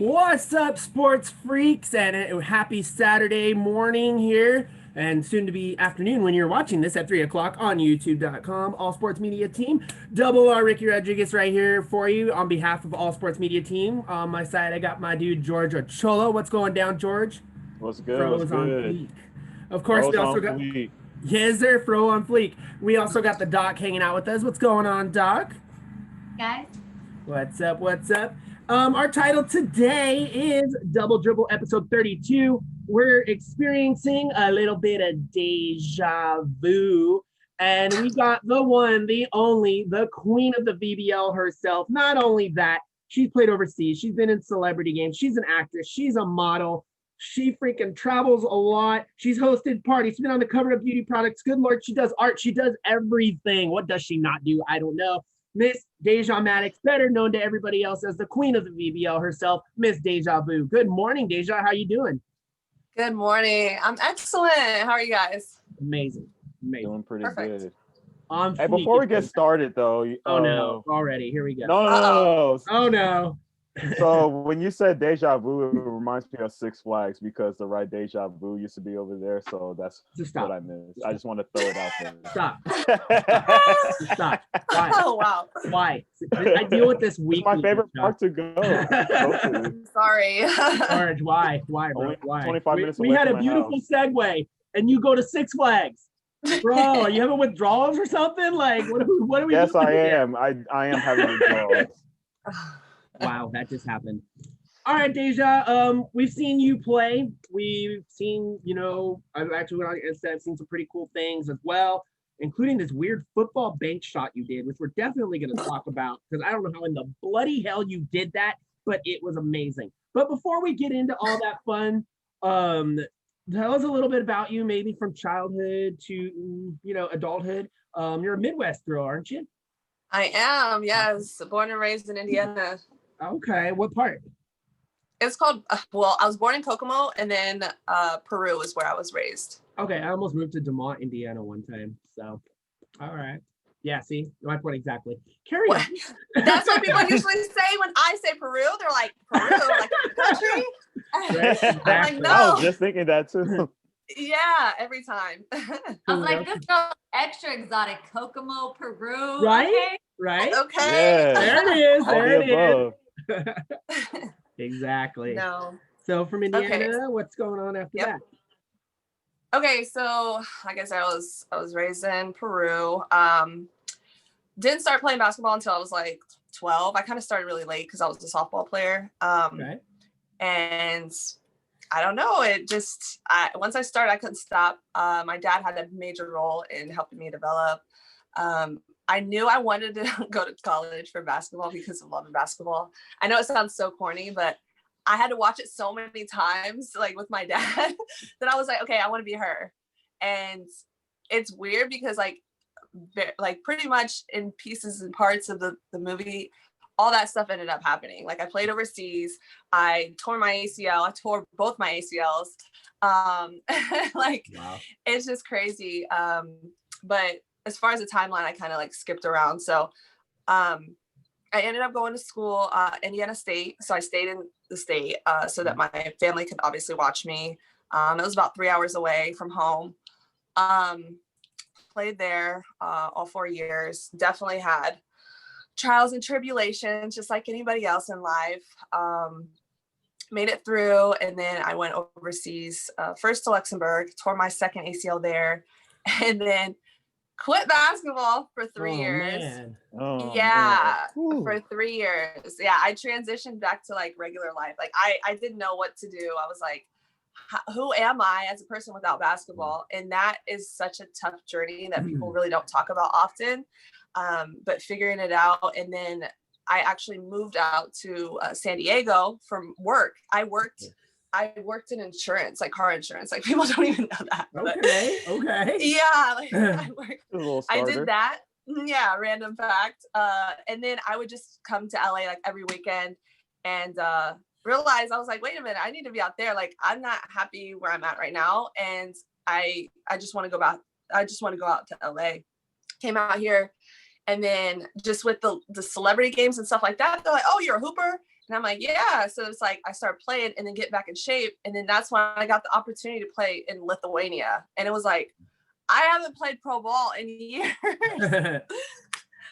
What's up, sports freaks, and a happy Saturday morning here, and soon to be afternoon when you're watching this at 3 o'clock on YouTube.com. All Sports Media Team, Double R Ricky Rodriguez right here for you on behalf of All Sports Media Team. On my side, I got my dude George Ochola. What's going down, George? What's good? Fro's What's on good? fleek. Of course, Fro's we also on got fleek. yes, sir, Fro on fleek. We also got the Doc hanging out with us. What's going on, Doc? Guys. What's up? What's up? Our title today is Dubl Drbl episode 32. We're experiencing a little bit of deja vu. And we got the one, the only, the queen of the VBL herself. Not only that, she's played overseas. She's been in celebrity games. She's an actress. She's a model. She freaking travels a lot. She's hosted parties. She's been on the cover of beauty products. Good Lord, she does art. She does everything. What does she not do? I don't know. Miss Deja Mattox, better known to everybody else as the queen of the VBL herself, Miss Deja Vu. Good morning, Deja. How you doing? Good morning. I'm excellent. How are you guys? Amazing. Doing pretty Perfect. good. On Hey, fleek. before we get started, though. Oh no! Already, here we go. No. Oh no! So when you said deja vu, it reminds me of Six Flags because the right deja vu used to be over there. So that's what I missed. I just want to throw it out there. Stop. Stop. Why? Oh wow. Why? I deal with this weekly. It's my favorite part to go. Sorry. Orange, why? Why, bro? Only Why? 25 minutes We away had from a my beautiful house. segue, and you go to Six Flags. Bro, are you having withdrawals or something? Like, what are we Yes, doing I here? am. I am having withdrawals. Wow, that just happened. All right, Deja. We've seen you play. We've seen, I've actually went on Insta. I've seen some pretty cool things as well, including this weird football bank shot you did, which we're definitely going to talk about because I don't know how in the bloody hell you did that, but it was amazing. But before we get into all that fun, tell us a little bit about you, maybe from childhood to adulthood. You're a Midwest girl, aren't you? I am, yes. Born and raised in Indiana. Okay, what part? It's called, I was born in Kokomo, and then Peru is where I was raised. Okay, I almost moved to DeMont, Indiana one time. So, all right. Yeah, see, my point exactly. Carry on. That's what people usually say when I say Peru. They're like, Peru, like the country? Right, exactly. I'm like, no. I was just thinking that too. Yeah, every time. I was like, this girl extra exotic. Kokomo, Peru. Right? Okay. Right? Okay. Yeah. There it is. All There the it above. is. Exactly. No. So from Indiana, Okay. what's going on after that? Okay, so like I said, I was raised in Peru. Didn't start playing basketball until I was like 12. I kind of started really late because I was a softball player. Okay. And I don't know, it just once I started, I couldn't stop. My dad had a major role in helping me develop. I knew I wanted to go to college for basketball because of loving basketball. I know it sounds so corny, but I had to watch it so many times, like with my dad, that I was like, okay, I want to be her. And it's weird because like pretty much in pieces and parts of the movie, all that stuff ended up happening. Like I played overseas, I tore my ACL, I tore both my ACLs. Like, wow. It's just crazy. But as far as the timeline, I kind of like skipped around. So I ended up going to school, Indiana State. So I stayed in the state so that my family could obviously watch me. It was about 3 hours away from home. Played there all 4 years. Definitely had trials and tribulations, just like anybody else in life. Made it through, and then I went overseas, first to Luxembourg, tore my second ACL there, and then quit basketball for 3 years. Man. Oh, yeah, man. for 3 years. Yeah, I transitioned back to like regular life. Like I didn't know what to do. I was like, who am I as a person without basketball? And that is such a tough journey that people really don't talk about often. But figuring it out, and then I actually moved out to San Diego from work. I worked in insurance, like car insurance. Like people don't even know that. Okay. Yeah, like I did that. Yeah, random fact. And then I would just come to LA like every weekend and realize I was like, wait a minute, I need to be out there. Like I'm not happy where I'm at right now, and I just want to go back. I just want to go out to LA. Came out here, and then just with the celebrity games and stuff like that, they're like, oh, you're a hooper. And And I'm like, yeah. So it's like, I started playing and then get back in shape. And then that's when I got the opportunity to play in Lithuania. And it was like, I haven't played pro ball in years,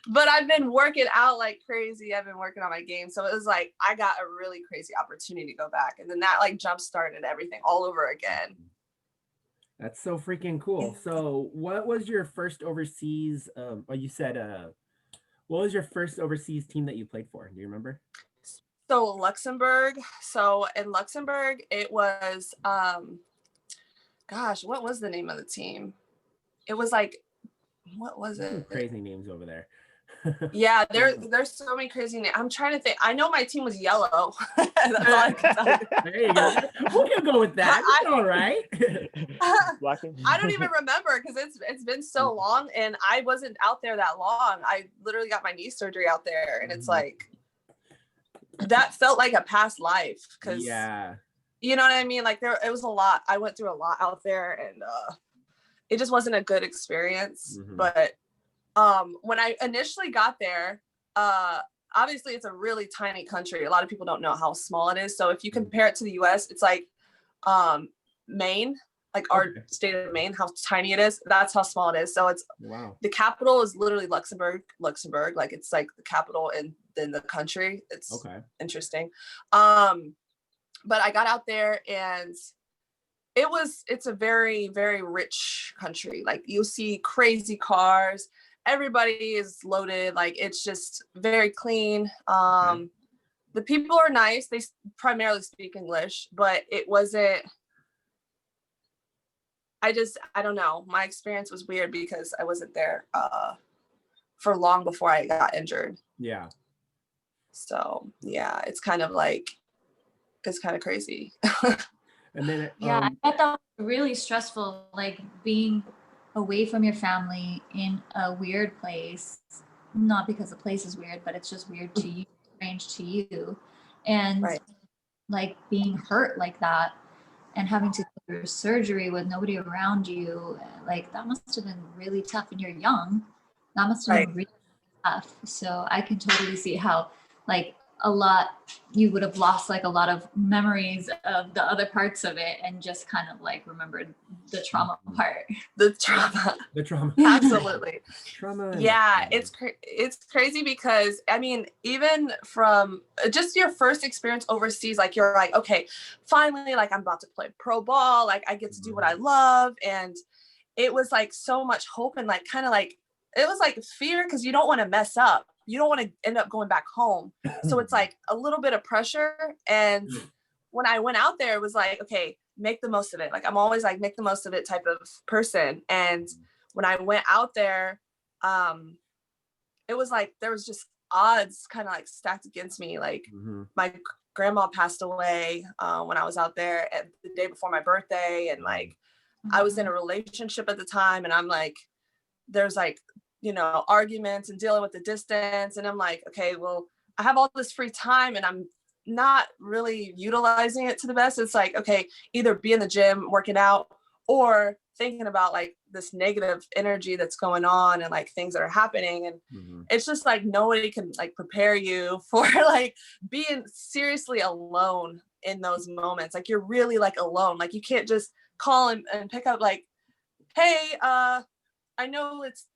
but I've been working out like crazy. I've been working on my game. So it was like, I got a really crazy opportunity to go back. And then that like jump started everything all over again. That's so freaking cool. So what was your first overseas, you said, what was your first overseas team that you played for? Do you remember? So Luxembourg. So in Luxembourg, it was, gosh, what was the name of the team? It was like, what was it? Some crazy names over there. Yeah, there's so many crazy names. I'm trying to think. I know my team was yellow. That's all I can tell you. There you go. We can go with that. It's all right. I don't even remember because it's been so long, and I wasn't out there that long. I literally got my knee surgery out there, and it's like that felt like a past life because you know what I mean? Like it was a lot. I went through a lot out there, and it just wasn't a good experience. But when I initially got there, obviously it's a really tiny country. A lot of people don't know how small it is. So if you compare it to the US, it's like Maine, like our state of Maine, how tiny it is. That's how small it is. So it's the capital is literally Luxembourg. Like it's like the capital in the country. It's interesting. But I got out there and it's a very, very rich country. Like you'll see crazy cars. Everybody is loaded. Like it's just very clean. The people are nice. They primarily speak English, but it wasn't, I don't know. My experience was weird because I wasn't there for long before I got injured. Yeah. So yeah, it's kind of crazy. And then I thought that was really stressful, like being away from your family in a weird place, not because the place is weird, but it's just weird to you, strange to you, and like being hurt like that and having to go through surgery with nobody around you, like that must have been really tough. And you're young, that must have been really tough. So I can totally see how like you would have lost like a lot of memories of the other parts of it and just kind of like remembered the trauma part. The trauma. Absolutely. Trauma. Yeah, it's crazy because I mean, even from just your first experience overseas, like you're like, okay, finally, like I'm about to play pro ball, like I get to do what I love. And it was like so much hope and like kind of like it was like fear because you don't want to mess up. You don't want to end up going back home. So it's like a little bit of pressure. And when I went out there, it was like, okay, make the most of it. Like I'm always like make the most of it type of person. And when I went out there, it was like there was just odds kind of like stacked against me. Like my grandma passed away when I was out there the day before my birthday. And like I was in a relationship at the time, and I'm like, there's like, you know, arguments and dealing with the distance. And I'm like, okay, well, I have all this free time and I'm not really utilizing it to the best. It's like, okay, either be in the gym, working out, or thinking about like this negative energy that's going on and like things that are happening. And it's just like, nobody can like prepare you for like being seriously alone in those moments. Like you're really like alone. Like you can't just call and pick up like, hey, I know it's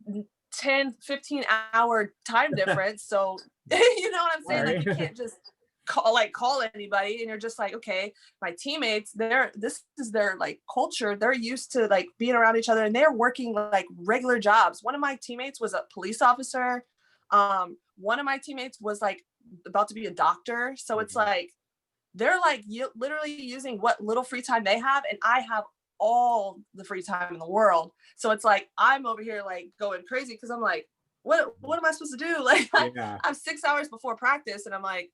10-15 hour time difference, so you know what I'm saying? Like you can't just call anybody, and you're just like, okay, my teammates, this is their like culture. They're used to like being around each other, and they're working like regular jobs. One of my teammates was a police officer. One of my teammates was like about to be a doctor. So it's like they're like literally using what little free time they have, and I have all the free time in the world. So it's like I'm over here like going crazy because I'm like, what am I supposed to do? Like I'm 6 hours before practice, and I'm like,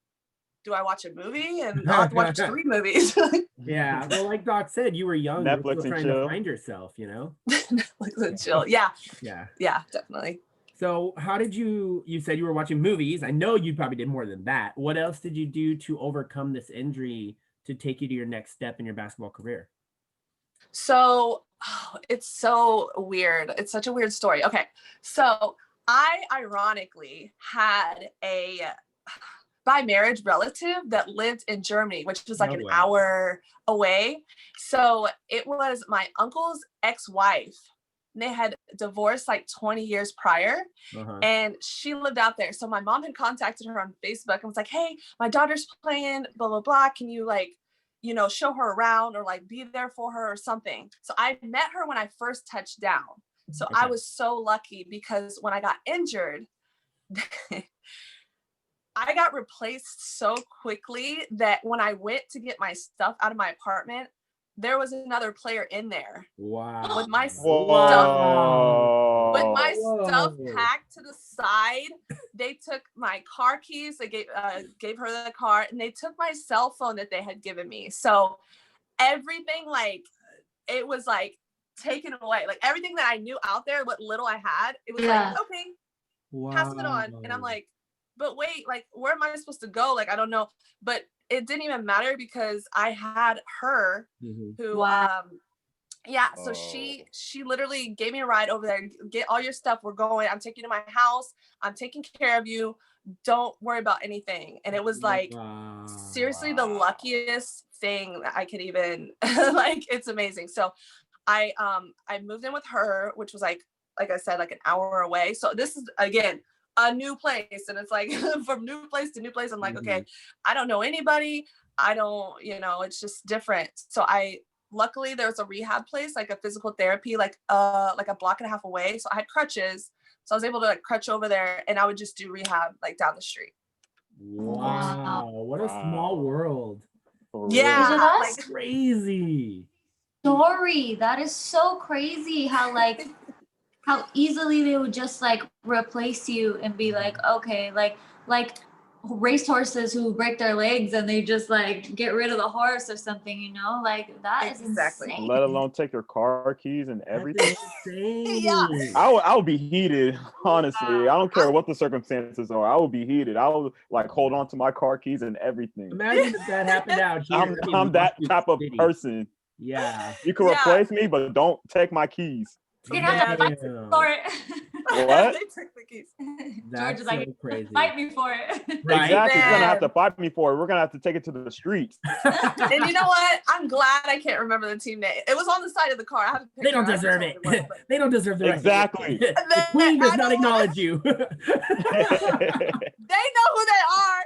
do I watch a movie? And I'll have to watch 3 movies. Yeah, well, like Doc said, you were young. Netflix you were trying to find yourself, you know. Netflix and chill. Yeah, definitely. So how did you said you were watching movies. I know you probably did more than that. What else did you do to overcome this injury to take you to your next step in your basketball career? So it's so weird. It's such a weird story. Okay. So I ironically had by marriage relative that lived in Germany, which was like No an way. hour away. So it was my uncle's ex-wife. They had divorced like 20 years prior, and she lived out there. So my mom had contacted her on Facebook and was like, hey, my daughter's playing blah, blah, blah. Can you like, you know, show her around or like be there for her or something? So I met her when I first touched down. So I was so lucky because when I got injured, I got replaced so quickly that when I went to get my stuff out of my apartment, there was another player in there. Wow. With my stuff packed to the side. They took my car keys. They gave her the car, and they took my cell phone that they had given me. So everything, like, it was like taken away. Like everything that I knew out there, what little I had, it was like, okay, pass it on. And I'm like, but wait, like, where am I supposed to go? Like, I don't know. But it didn't even matter because I had her who, so she literally gave me a ride over there. Get all your stuff. We're going. I'm taking you to my house. I'm taking care of you. Don't worry about anything. And it was like, seriously, the luckiest thing that I could even, like, it's amazing. So I moved in with her, which was like I said, like an hour away. So this is, again, a new place. And it's like from new place to new place. I'm like, okay, I don't know anybody. I don't, you know, it's just different. So luckily there was a rehab place, like a physical therapy, like a block and a half away. So I had crutches. So I was able to like crutch over there and I would just do rehab like down the street. Wow. What a small world. Yeah. That's like crazy. Story. That is so crazy how like how easily they would just like replace you and be like, okay, like racehorses who break their legs and they just like get rid of the horse or something, you know, like that is insane. Let alone take your car keys and everything. Yeah. I would be heated, honestly. I don't care what the circumstances are. I would be heated. I would like hold on to my car keys and everything. Imagine if that happened out here. I'm that type of person. Yeah. You can replace me, but don't take my keys. You're gonna have to fight for it. What? They took the keys. That's George is like, so crazy. fight me for it. Right? Exactly. You're gonna have to fight me for it. We're gonna have to take it to the streets. And you know what? I'm glad I can't remember the team name. It was on the side of the car. I have to pick They don't deserve it. They don't deserve the exactly. The queen does not acknowledge you. They know who they are.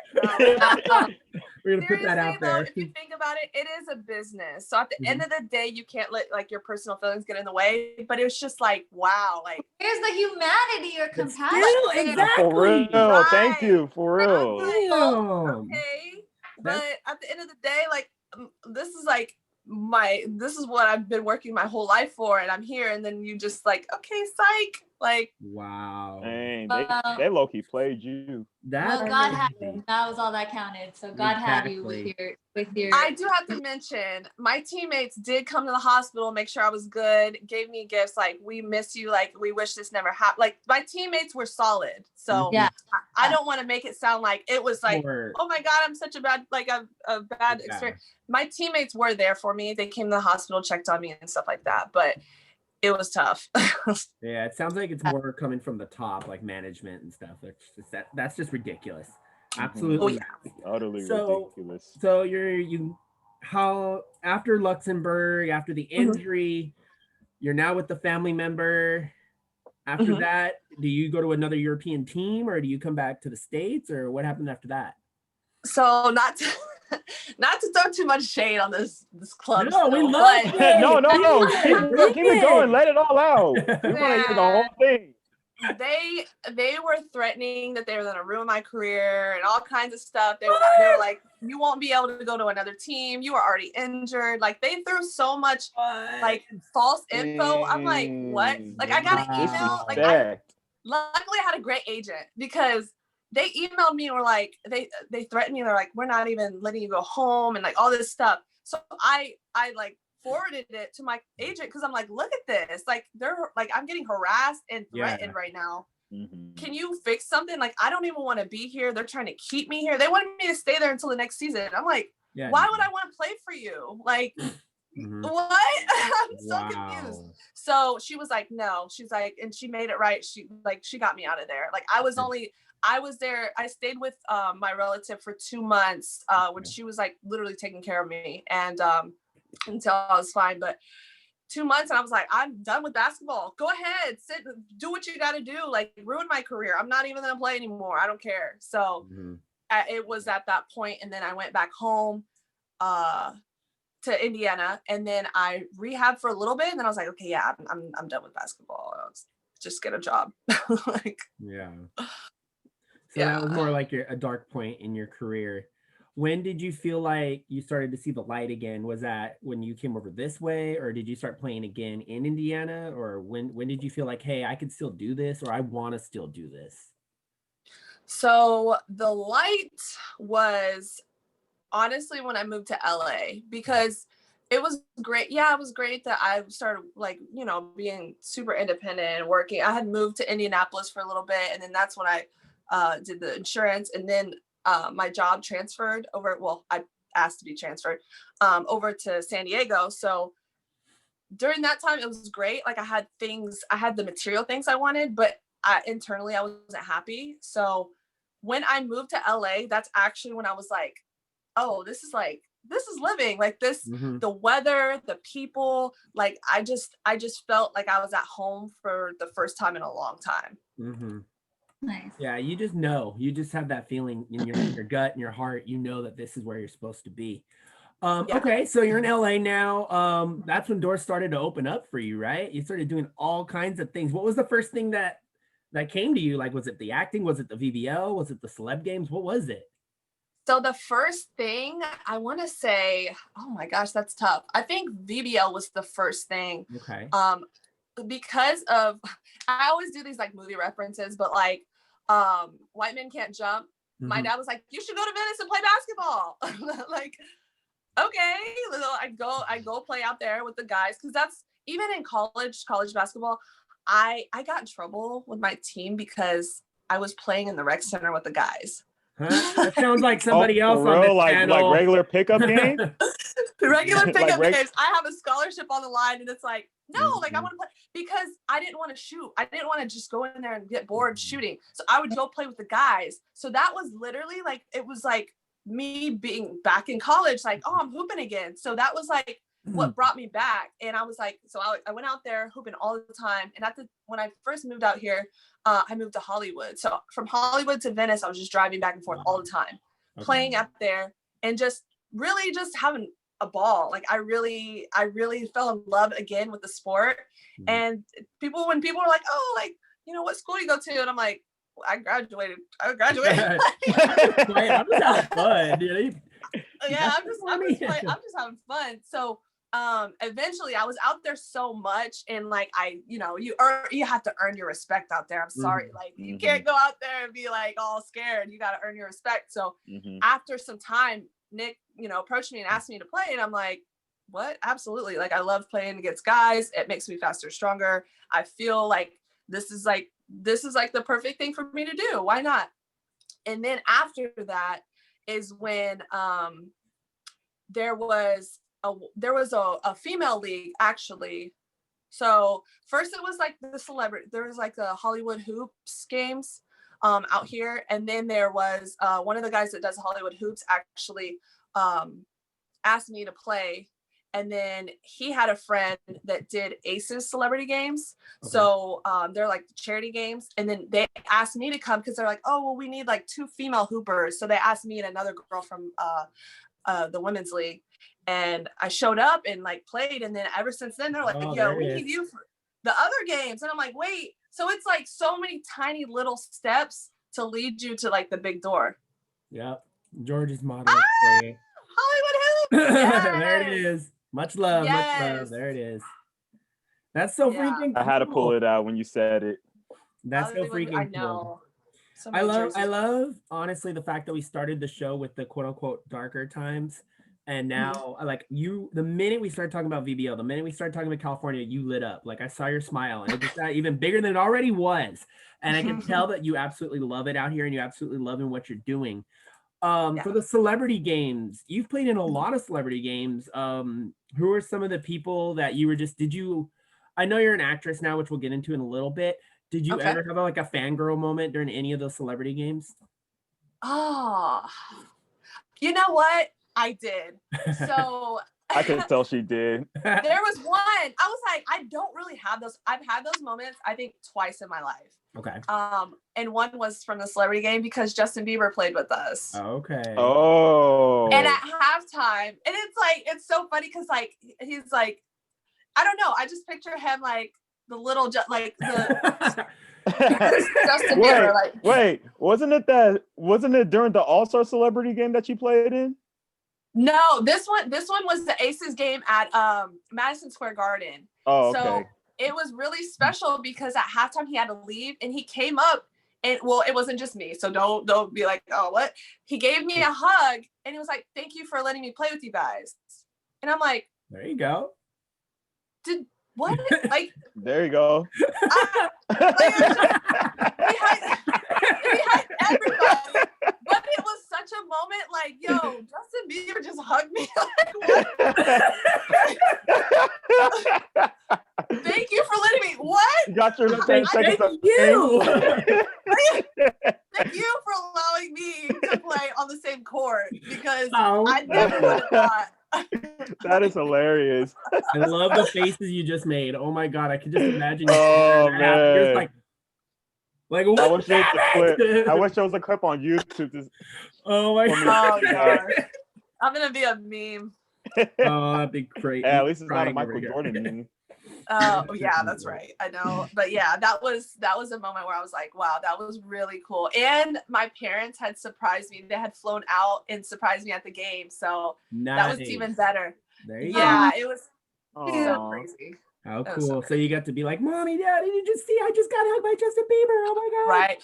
We're gonna put that out there. If you think about it, it is a business. So at the end of the day, you can't let like your personal feelings get in the way. But it was just like, wow, like here's the humanity or compassion. Exactly. For real. Right. Thank you. For real. Okay. But at the end of the day, like this is what I've been working my whole life for, and I'm here, and then you just like, okay, psych. Like, wow. Dang, they low-key played you. Well, God had you. That was all that counted. So God had you with your. I do have to mention, my teammates did come to the hospital, make sure I was good, gave me gifts like, we miss you, like we wish this never happened. Like my teammates were solid. So I don't want to make it sound like it was like, oh my God, I'm such a bad experience. My teammates were there for me. They came to the hospital, checked on me and stuff like that. But it was tough. Yeah, it sounds like it's more coming from the top, like management and stuff. That's just ridiculous. Absolutely. Utterly ridiculous. So how after Luxembourg, after the injury, you're now with the family member. After that, do you go to another European team or do you come back to the States, or what happened after that? So not to throw too much shade on this club. No, we love it. No. Keep it going. Let it all out. We want to hear the whole thing. They were threatening that they were going to ruin my career and all kinds of stuff. They were like, you won't be able to go to another team. You are already injured. Like they threw so much like false info. I'm like, what? Like I got an email. Like luckily I had a great agent because they emailed me and were like, they threatened me. They're like, we're not even letting you go home and like all this stuff. So I like forwarded it to my agent because I'm like, look at this. Like they're like, I'm getting harassed and threatened right now. Can you fix something? Like, I don't even want to be here. They're trying to keep me here. They wanted me to stay there until the next season. I'm like, why would I want to play for you? Like, what? I'm so confused. So she was like, no. She's like, and she made it right. She got me out of there. Like I I was there. I stayed with my relative for 2 months when she was like literally taking care of me, and until I was fine. But 2 months, and I was like, I'm done with basketball. Go ahead, sit, do what you got to do. Like, ruin my career. I'm not even gonna play anymore. I don't care. So it was at that point, and then I went back home to Indiana, and then I rehabbed for a little bit, and then I was like, okay, yeah, I'm done with basketball. Let's just get a job. Like, yeah. So that was more like a dark point in your career. When did you feel like you started to see the light again? Was that when you came over this way, or did you start playing again in Indiana? Or when did you feel like, hey, I could still do this, or I want to still do this? So the light was honestly when I moved to LA, because it was great. Yeah, it was great that I started like, you know, being super independent and working. I had moved to Indianapolis for a little bit, and then that's when I did the insurance, and then my job transferred over. Well, I asked to be transferred over to San Diego. So during that time, it was great. Like, I had the material things I wanted, but internally I wasn't happy. So when I moved to LA, that's actually when I was like, oh, this is living, like this, the weather, the people, like I just felt like I was at home for the first time in a long time. Nice. Yeah, you just have that feeling in your gut and your heart, you know that this is where you're supposed to be. Okay, so you're in LA now. That's when doors started to open up for you, right? You started doing all kinds of things. What was the first thing that came to you? Like, was it the acting? Was it the VBL? Was it the celeb games? What was it? So the first thing I want to say, oh my gosh, that's tough. I think VBL was the first thing. Okay. Because of, I always do these like movie references, but like White Men Can't Jump. My dad was like, you should go to Venice and play basketball. Like, okay, I go play out there with the guys, because that's, even in college basketball, I got in trouble with my team because I was playing in the rec center with the guys. Huh? That sounds like somebody else on real, the like regular pickup game. Regular pickup like games. I have a scholarship on the line, and it's like, no, like I want to play, because I didn't want to shoot. I didn't want to just go in there and get bored shooting. So I would go play with the guys. So that was literally like, it was like me being back in college, like, oh, I'm hooping again. So that was like what brought me back. And I was like, so I went out there hooping all the time. And when I first moved out here, I moved to Hollywood. So from Hollywood to Venice, I was just driving back and forth all the time, playing up there, and just really just having a ball. Like, I really fell in love again with the sport. And when people were like, oh, like, you know, what school do you go to? And I'm like, well, I graduated. I'm just having fun. Yeah, I'm just having fun. So eventually I was out there so much, and like, you have to earn your respect out there. I'm sorry. Like, you can't go out there and be like all scared. You got to earn your respect. So after some time, Nick, approached me and asked me to play, and I'm like, what? Absolutely. Like, I love playing against guys. It makes me faster, stronger. I feel like this is like the perfect thing for me to do. Why not? And then after that is when there was a female league, actually. So first it was like the celebrity, there was like the Hollywood Hoops games out here. And then there was one of the guys that does Hollywood Hoops actually asked me to play. And then he had a friend that did Aces celebrity games. Okay. So they're like charity games. And then they asked me to come because they're like, oh, well, we need like 2 female hoopers. So they asked me and another girl from the women's league. And I showed up and like played. And then ever since then, they're like, yo, we need you for the other games. And I'm like, wait. So it's like so many tiny little steps to lead you to like the big door. Yep. George's model. Hollywood Hoops. Yes. There it is. Much love. Yes. Much love. There it is. That's so freaking cool. I had to pull it out when you said it. That's so freaking cool. I know. So I love honestly the fact that we started the show with the quote unquote darker times. And now like the minute we started talking about VBL, the minute we started talking about California, you lit up. Like, I saw your smile, and it just got even bigger than it already was. And I can tell that you absolutely love it out here, and you absolutely love in what you're doing. For the celebrity games, you've played in a lot of celebrity games. Who are some of the people that you were I know you're an actress now, which we'll get into in a little bit. Did you ever have like a fangirl moment during any of those celebrity games? Oh, you know what? I did. So I can tell she did. There was one. I was like, I don't really have those. I've had those moments, I think, twice in my life. Okay. And one was from the celebrity game because Justin Bieber played with us. Okay. Oh. And at halftime, and it's like, it's so funny because like he's like, I don't know. I just picture him like the little, like the Justin Bieber. Wait, wasn't it during the All-Star Celebrity game that you played in? No, this one was the Aces game at Madison Square Garden. Oh, okay. So it was really special because at halftime he had to leave and he came up and well, it wasn't just me. So don't be like, oh, what? He gave me a hug and he was like, thank you for letting me play with you guys. And I'm like, there you go. Did what? Like there you go. behind everybody. But it was such a moment like, yo, Justin Bieber just hugged me. Like, what? Thank you for letting me. What? You got your 10 seconds of you. Thank you for allowing me to play on the same court because I never would have thought. That is hilarious. I love the faces you just made. Oh my god, I can just imagine. Oh man, you're like what? I wish there was a clip on YouTube. Oh my god. Oh gosh, I'm gonna be a meme. Oh, that'd be great. Yeah, at least it's not a Michael Jordan meme. Oh yeah, that's right. I know, but yeah, that was a moment where I was like, wow, that was really cool. And my parents had surprised me. They had flown out and surprised me at the game, so that was even better. There you go. It was so crazy. How cool! So you got to be like, "Mommy, Daddy, did you see? I just got hugged by Justin Bieber. Oh my god!" Right.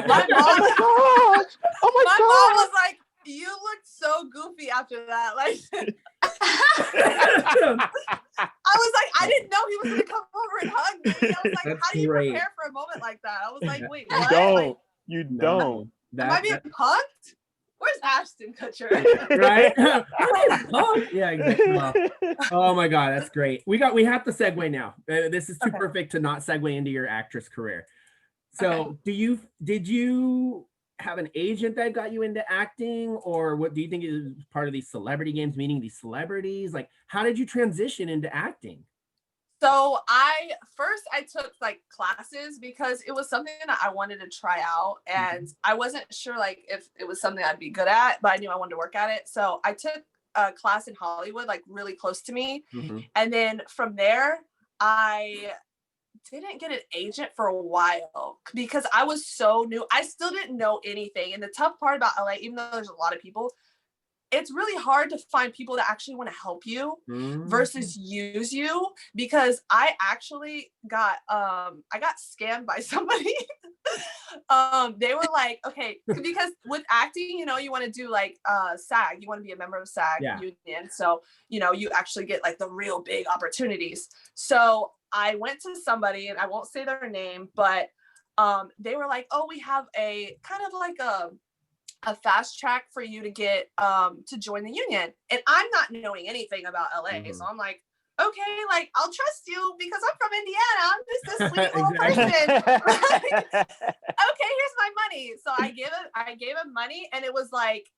My mom. My mom was like, "You looked so goofy after that." Like, I was like, I didn't know he was gonna come over and hug me. I was like, how do you prepare for a moment like that? I was like, wait, what? You don't. Am I being punked? Where's Ashton Kutcher? Right? Yeah, exactly. Well, oh my god, that's great. We have to segue now. This is too perfect to not segue into your actress career. So, did you have an agent that got you into acting, or what do you think is part of these celebrity games, meeting these celebrities? Like, how did you transition into acting? So I took like classes because it was something that I wanted to try out, and I wasn't sure like if it was something I'd be good at, but I knew I wanted to work at it. So I took a class in Hollywood, like really close to me. And then from there, I didn't get an agent for a while because I was so new. I still didn't know anything. And the tough part about LA, even though there's a lot of people, it's really hard to find people that actually want to help you versus use you, because I actually got I got scammed by somebody. They were like, okay, because with acting, you know, you want to do like SAG, you want to be a member of SAG union. So, you know, you actually get like the real big opportunities. So I went to somebody, and I won't say their name, but they were like, oh, we have a kind of like a fast track for you to get to join the union. And I'm not knowing anything about LA. So I'm like, okay, like I'll trust you because I'm from Indiana. I'm just a sweet little person. Like, okay, here's my money. So I gave him money, and it was like,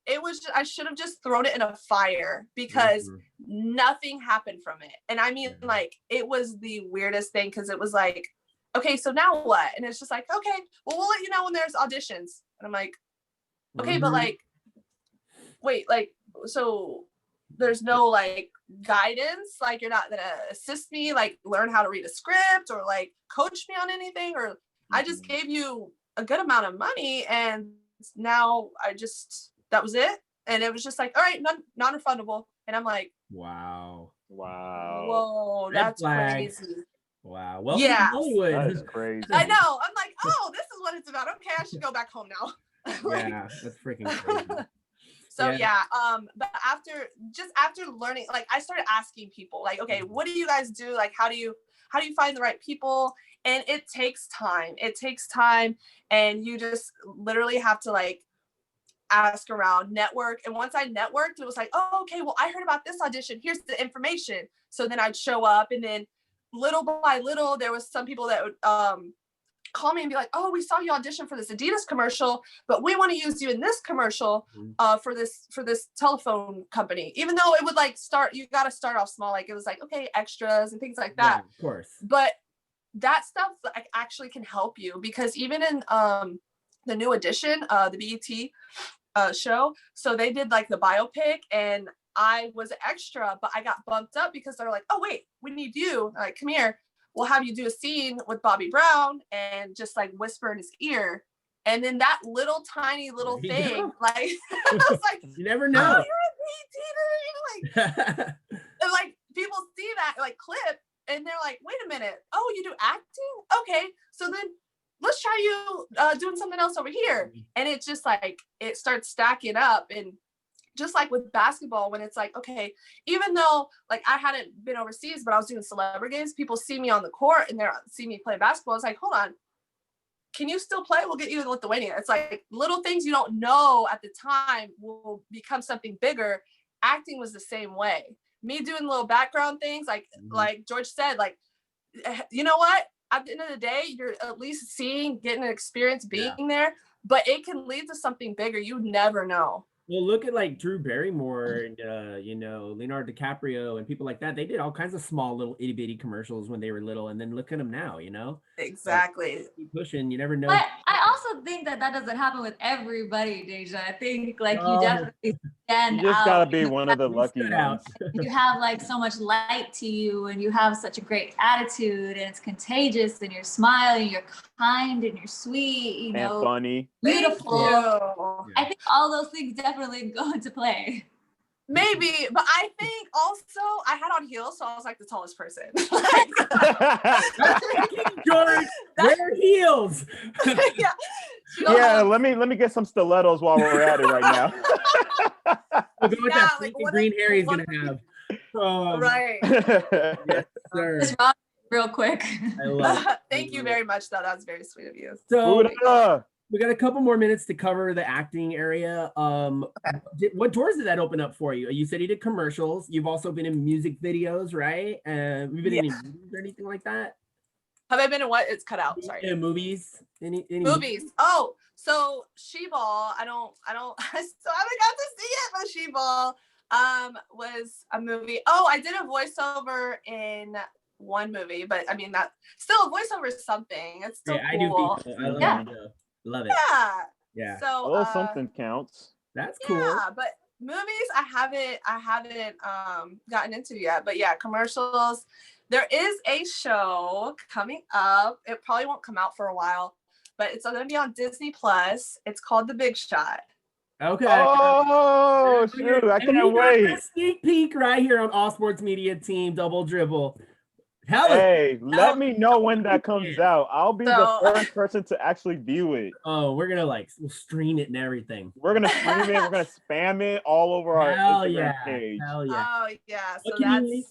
I should have just thrown it in a fire because nothing happened from it. And I mean, like, it was the weirdest thing because it was like, okay, so now what? And it's just like, okay, well, we'll let you know when there's auditions. And I'm like, okay, but like, wait, like, so there's no like guidance, like you're not gonna assist me, like learn how to read a script or like coach me on anything, or I just gave you a good amount of money and now that was it. And it was just like, all right, non-refundable. And I'm like, wow, whoa, that's crazy. Wow. Well, yeah, Hollywood. That is crazy. I know. I'm like, oh, this is what it's about. Okay, I should go back home now. Like, yeah, that's freaking crazy. So but after learning, like I started asking people, like, okay, what do you guys do? Like, how do you find the right people? And it takes time. And you just literally have to like ask around, network. And once I networked, it was like, oh, okay, well, I heard about this audition. Here's the information. So then I'd show up, and then little by little, there was some people that call me and be like, oh, we saw you audition for this Adidas commercial, but we want to use you in this commercial for this telephone company. Even though it would like you got to start off small. Like it was like, okay, extras and things like that. Yeah, of course. But that stuff like actually can help you, because even in the new edition, the BET show, so they did like the biopic, and I was an extra, but I got bumped up because they're like, oh wait, we need you. Like, come here. We'll have you do a scene with Bobby Brown and just like whisper in his ear. And then that little tiny little thing, like, I was like, you never know. Oh, you're a BET, like, and like people see that like clip and they're like, wait a minute. Oh, you do acting? Okay. So then let's try you doing something else over here. And it's just like, it starts stacking up. And just like with basketball, when it's like, okay, even though like I hadn't been overseas, but I was doing celebrity games, people see me on the court and they see me play basketball. It's like, hold on, can you still play? We'll get you to Lithuania. It's like little things you don't know at the time will become something bigger. Acting was the same way. Me doing little background things, like George said, like, you know what? At the end of the day, you're at least getting an experience being there, but it can lead to something bigger. You never know. Well, look at like Drew Barrymore and Leonardo DiCaprio and people like that. They did all kinds of small little itty bitty commercials when they were little, and then look at them now. Exactly. Like, keep pushing. You never know. But I also think that doesn't happen with everybody, Deja. I think like you definitely stand out. You just gotta be one of the lucky ones. You have like so much light to you, and you have such a great attitude, and it's contagious, and you're smiling, you're kind, and you're sweet. And funny, beautiful. I think all those things definitely go into play. Maybe, but I think also I had on heels, so I was like the tallest person. George, wear heels. Yeah, let me get some stilettos while we're at it right now. We'll go with that like green hair he's gonna have. Right. Yes, sir. Just Rob, real quick. I love it. Thank you very much, though. That was very sweet of you. So we got a couple more minutes to cover the acting area. What doors did that open up for you? You said you did commercials. You've also been in music videos, right? Have you been in any movies or anything like that? Have I been in what? It's cut out. Sorry. In movies? Any movies? Oh, so She-Ball. I still haven't got to see it, but She-Ball was a movie. Oh, I did a voiceover in one movie, but I mean that still a voiceover is something. It's still cool. I do. I love it. Yeah. So something counts. That's cool. Yeah, but movies I haven't gotten into yet. But yeah, commercials. There is a show coming up. It probably won't come out for a while, but it's going to be on Disney Plus. It's called The Big Shot. Okay. Oh, shoot. I can't wait. A sneak peek right here on All Sports Media Team Dubl Drbl. Let me know when that comes out. I'll be the first person to actually view it. Oh, we're gonna we'll stream it and everything. We're gonna stream it. We're gonna spam it all over our Instagram page. Hell yeah! Oh yeah! So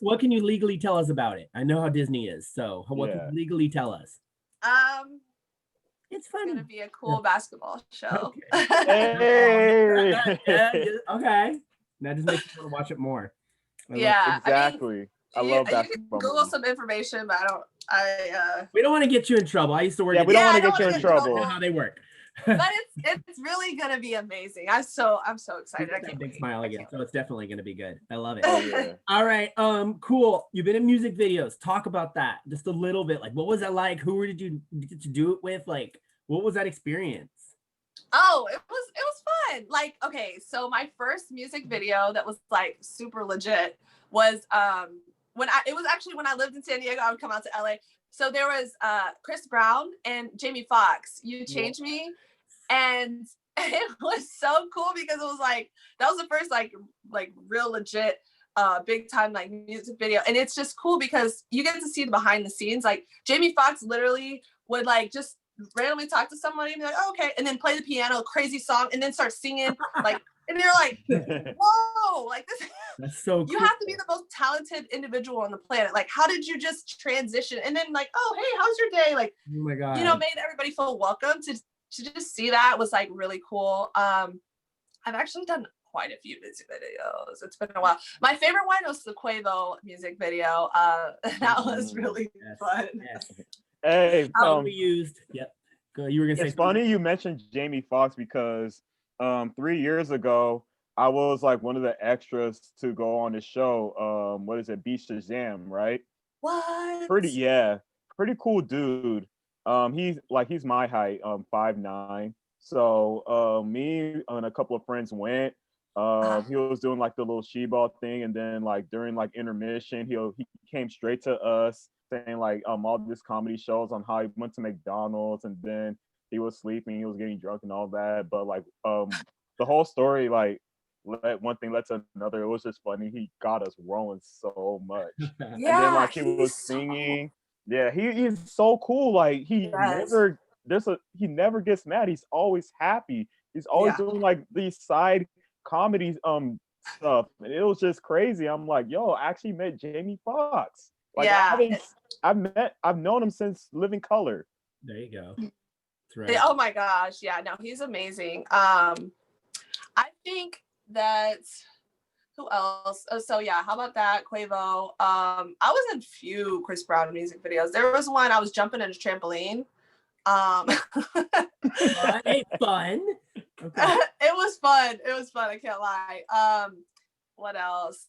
what can you legally tell us about it? I know how Disney is, so what can you legally tell us? It's gonna be a cool basketball show. Okay. Hey. Okay. That just makes me want to watch it more. Exactly. I love basketball. You can Google some information, but we don't want to get you in trouble. I used to work. Yeah, we don't want to get you in trouble. I know how they work. But it's really gonna be amazing. I'm so excited. I can't big wait. smile again. So it's definitely gonna be good. I love it. Oh, yeah. All right. Cool. You've been in music videos. Talk about that just a little bit. Like, what was that like? Who did you get to do it with? Like, what was that experience? Oh, it was fun. Like, okay, so my first music video that was like super legit was when I lived in San Diego. I would come out to LA. So there was Chris Brown and Jamie Foxx, You Change Me. And it was so cool because it was like, that was the first like real legit big time like music video. And it's just cool because you get to see the behind the scenes. Like Jamie Foxx literally would like just randomly talk to somebody and be like, oh, okay, and then play the piano, crazy song, and then start singing like, and you're like, whoa, like this. That's so cool. You have to be the most talented individual on the planet. Like, how did you just transition? And then like, oh, hey, how's your day? Like, oh my God, made everybody feel welcome. To just see that was like really cool. I've actually done quite a few music videos. It's been a while. My favorite one was the Quavo music video. That was really fun. Yes. Hey, we used. Yep. Go. You were gonna say. It's funny you mentioned Jamie Foxx because 3 years ago I was like one of the extras to go on the show. What is it? Beat Shazam, right? What? Pretty cool dude. He's my height, 5'9". So me and a couple of friends went. He was doing like the little she-ball thing, and then like during like intermission, he came straight to us saying like all these comedy shows on how he went to McDonald's and then he was sleeping, he was getting drunk and all that. But like the whole story like one thing led to another. It was just funny. He got us rolling so much. Yeah, and then like he was singing. Yeah, he's so cool. Like he never gets mad. He's always happy. He's always doing like these side comedies stuff. And it was just crazy. I'm like, yo, I actually met Jamie Foxx. Like I've known him since Living Color. There you go. That's right. Oh my gosh. Yeah, no, he's amazing. I think that who else? So yeah, how about that? Quavo. I was in few Chris Brown music videos. There was one I was jumping in a trampoline. Fun. Okay. It was fun. I can't lie. What else?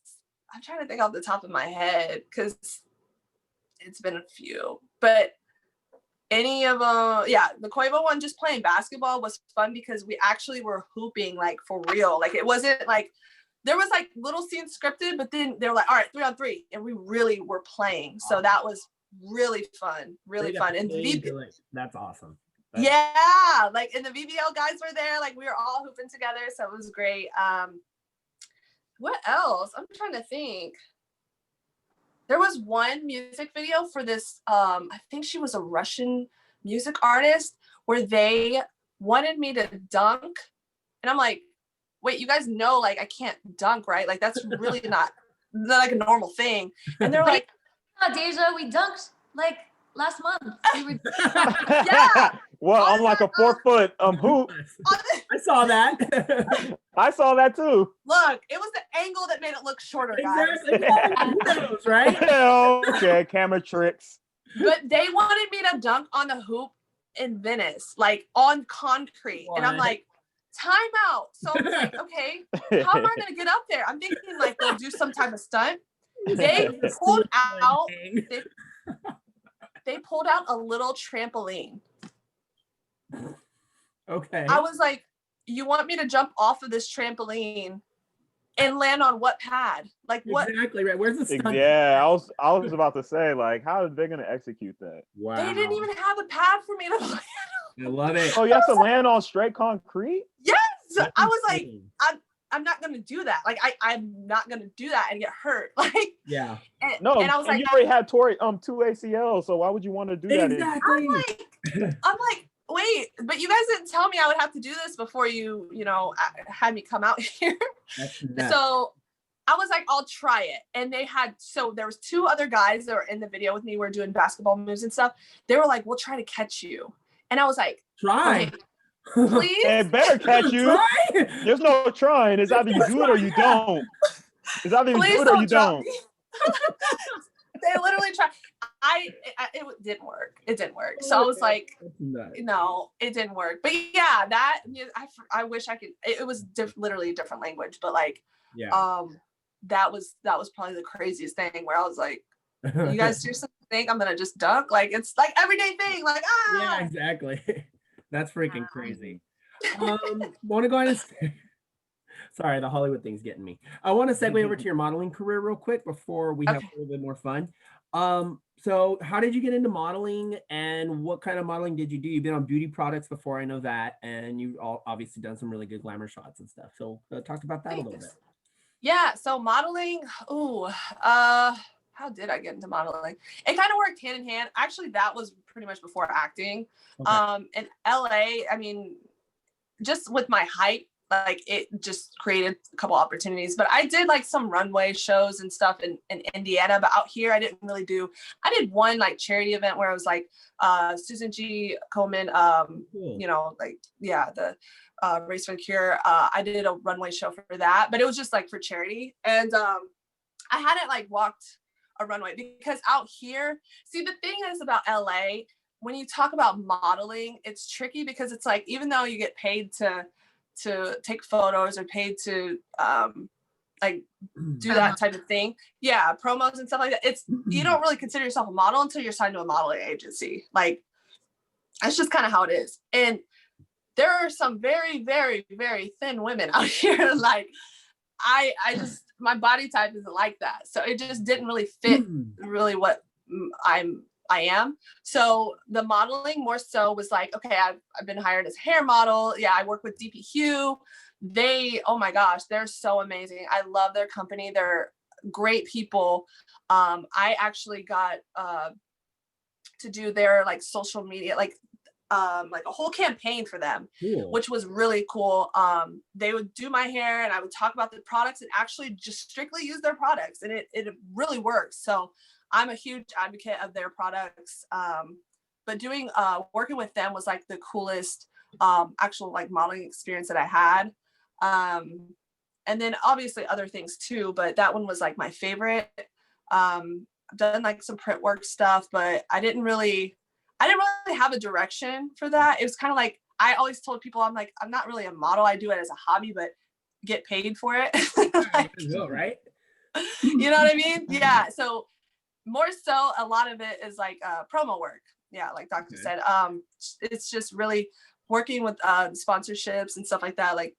I'm trying to think off the top of my head because it's been a few. But any of them, the Quavo one, just playing basketball was fun because we actually were hooping like for real. Like it wasn't like there was like little scenes scripted, but then they were like, all right, 3-on-3, and we really were playing. So that was really fun, fun. And that's awesome. Like and the VBL guys were there, like we were all hooping together, so it was great. What else? I'm trying to think. There was one music video for this, I think she was a Russian music artist, where they wanted me to dunk. And I'm like, wait, you guys know, like, I can't dunk, right? Like, that's really not like a normal thing. And they're like, Deja, we dunked like last month. Well, on like a 4-foot hoop. I saw that. I saw that too. Look, it was the angle that made it look shorter, guys. Exactly. Right? Okay, camera tricks. But they wanted me to dunk on the hoop in Venice, like on concrete. What? And I'm like, time out. So I was like, okay, how am I gonna get up there? I'm thinking like they'll do some type of stunt. They pulled out they pulled out a little trampoline. Okay. I was like, you want me to jump off of this trampoline and land on what pad? Like what? Exactly right. Where's the stunt? Yeah, I was about to say, like, how are they gonna execute that? Wow. They didn't even have a pad for me to land on. I love it. Oh, you have to land on straight concrete? Yes. I was like, I'm not gonna do that. Like I'm not gonna do that and get hurt. Like yeah. And I was like, you already had tore 2 ACLs, so why would you want to do that? Exactly. I'm like, wait, but you guys didn't tell me I would have to do this before you had me come out here. So I was like, I'll try it. And there was 2 other guys that were in the video with me. We're doing basketball moves and stuff. They were like, we'll try to catch you. And I was like, try. Okay, please. It better catch you. There's no trying. It's either you do it or you don't. It's either you do it or you don't. They literally tried. It didn't work. It didn't work. So I was like, no, it didn't work. But yeah, I wish I could. It was literally a different language, but like, that was probably the craziest thing where I was like, you guys seriously think I'm gonna just dunk? Like it's like everyday thing. Like yeah, exactly. That's freaking crazy. Want to go ahead and sorry, the Hollywood thing's getting me. I want to segue over to your modeling career real quick before we have a little bit more fun. So how did you get into modeling, and what kind of modeling did you do? You've been on beauty products before, I know that, and you've obviously done some really good glamour shots and stuff. So talk about that a little bit. Yeah, so modeling, how did I get into modeling? It kind of worked hand in hand. Actually, that was pretty much before acting. Okay. In LA, I mean, just with my height, like it just created a couple opportunities. But I did like some runway shows and stuff in Indiana, but out here I didn't really do. I did one like charity event where I was like Susan G. Komen, the Race for the Cure. I did a runway show for that, but it was just like for charity. And I hadn't like walked a runway because out here, see, the thing is about LA, when you talk about modeling, it's tricky because it's like, even though you get paid to take photos or paid to like do that type of thing, yeah, promos and stuff like that, it's, you don't really consider yourself a model until you're signed to a modeling agency. Like, that's just kind of how it is. And there are some very, very, very thin women out here. Like, I just, my body type isn't like that, so it just didn't really fit really what I am. So the modeling more so was like, okay, I've been hired as hair model. Yeah, I work with DPQ. They, oh my gosh, they're so amazing. I love their company. They're great people. I actually got to do their like social media, like a whole campaign for them, which was really cool. They would do my hair and I would talk about the products and actually just strictly use their products, and it really works. So I'm a huge advocate of their products. But doing working with them was like the coolest actual like modeling experience that I had. And then obviously other things too, but that one was like my favorite. I've done like some print work stuff, but I didn't really have a direction for that. It was kind of like, I always told people, I'm like, I'm not really a model. I do it as a hobby, but get paid for it. Like, right? You know what I mean? Yeah. So more so, a lot of it is like promo work. Yeah, like Doctor said. It's just really working with sponsorships and stuff like that. Like,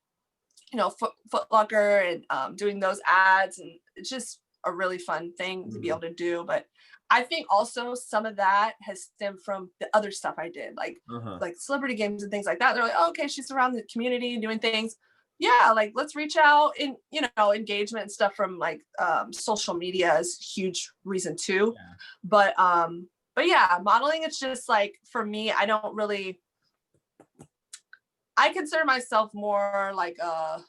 you know, Foot Locker and doing those ads, and it's just a really fun thing to be able to do. But I think also some of that has stemmed from the other stuff I did, like celebrity games and things like that. They're like, oh, okay, she's around the community doing things. Yeah, like let's reach out. And, you know, engagement and stuff from like social media is a huge reason too. But yeah, modeling, it's just like, for me, I consider myself more like a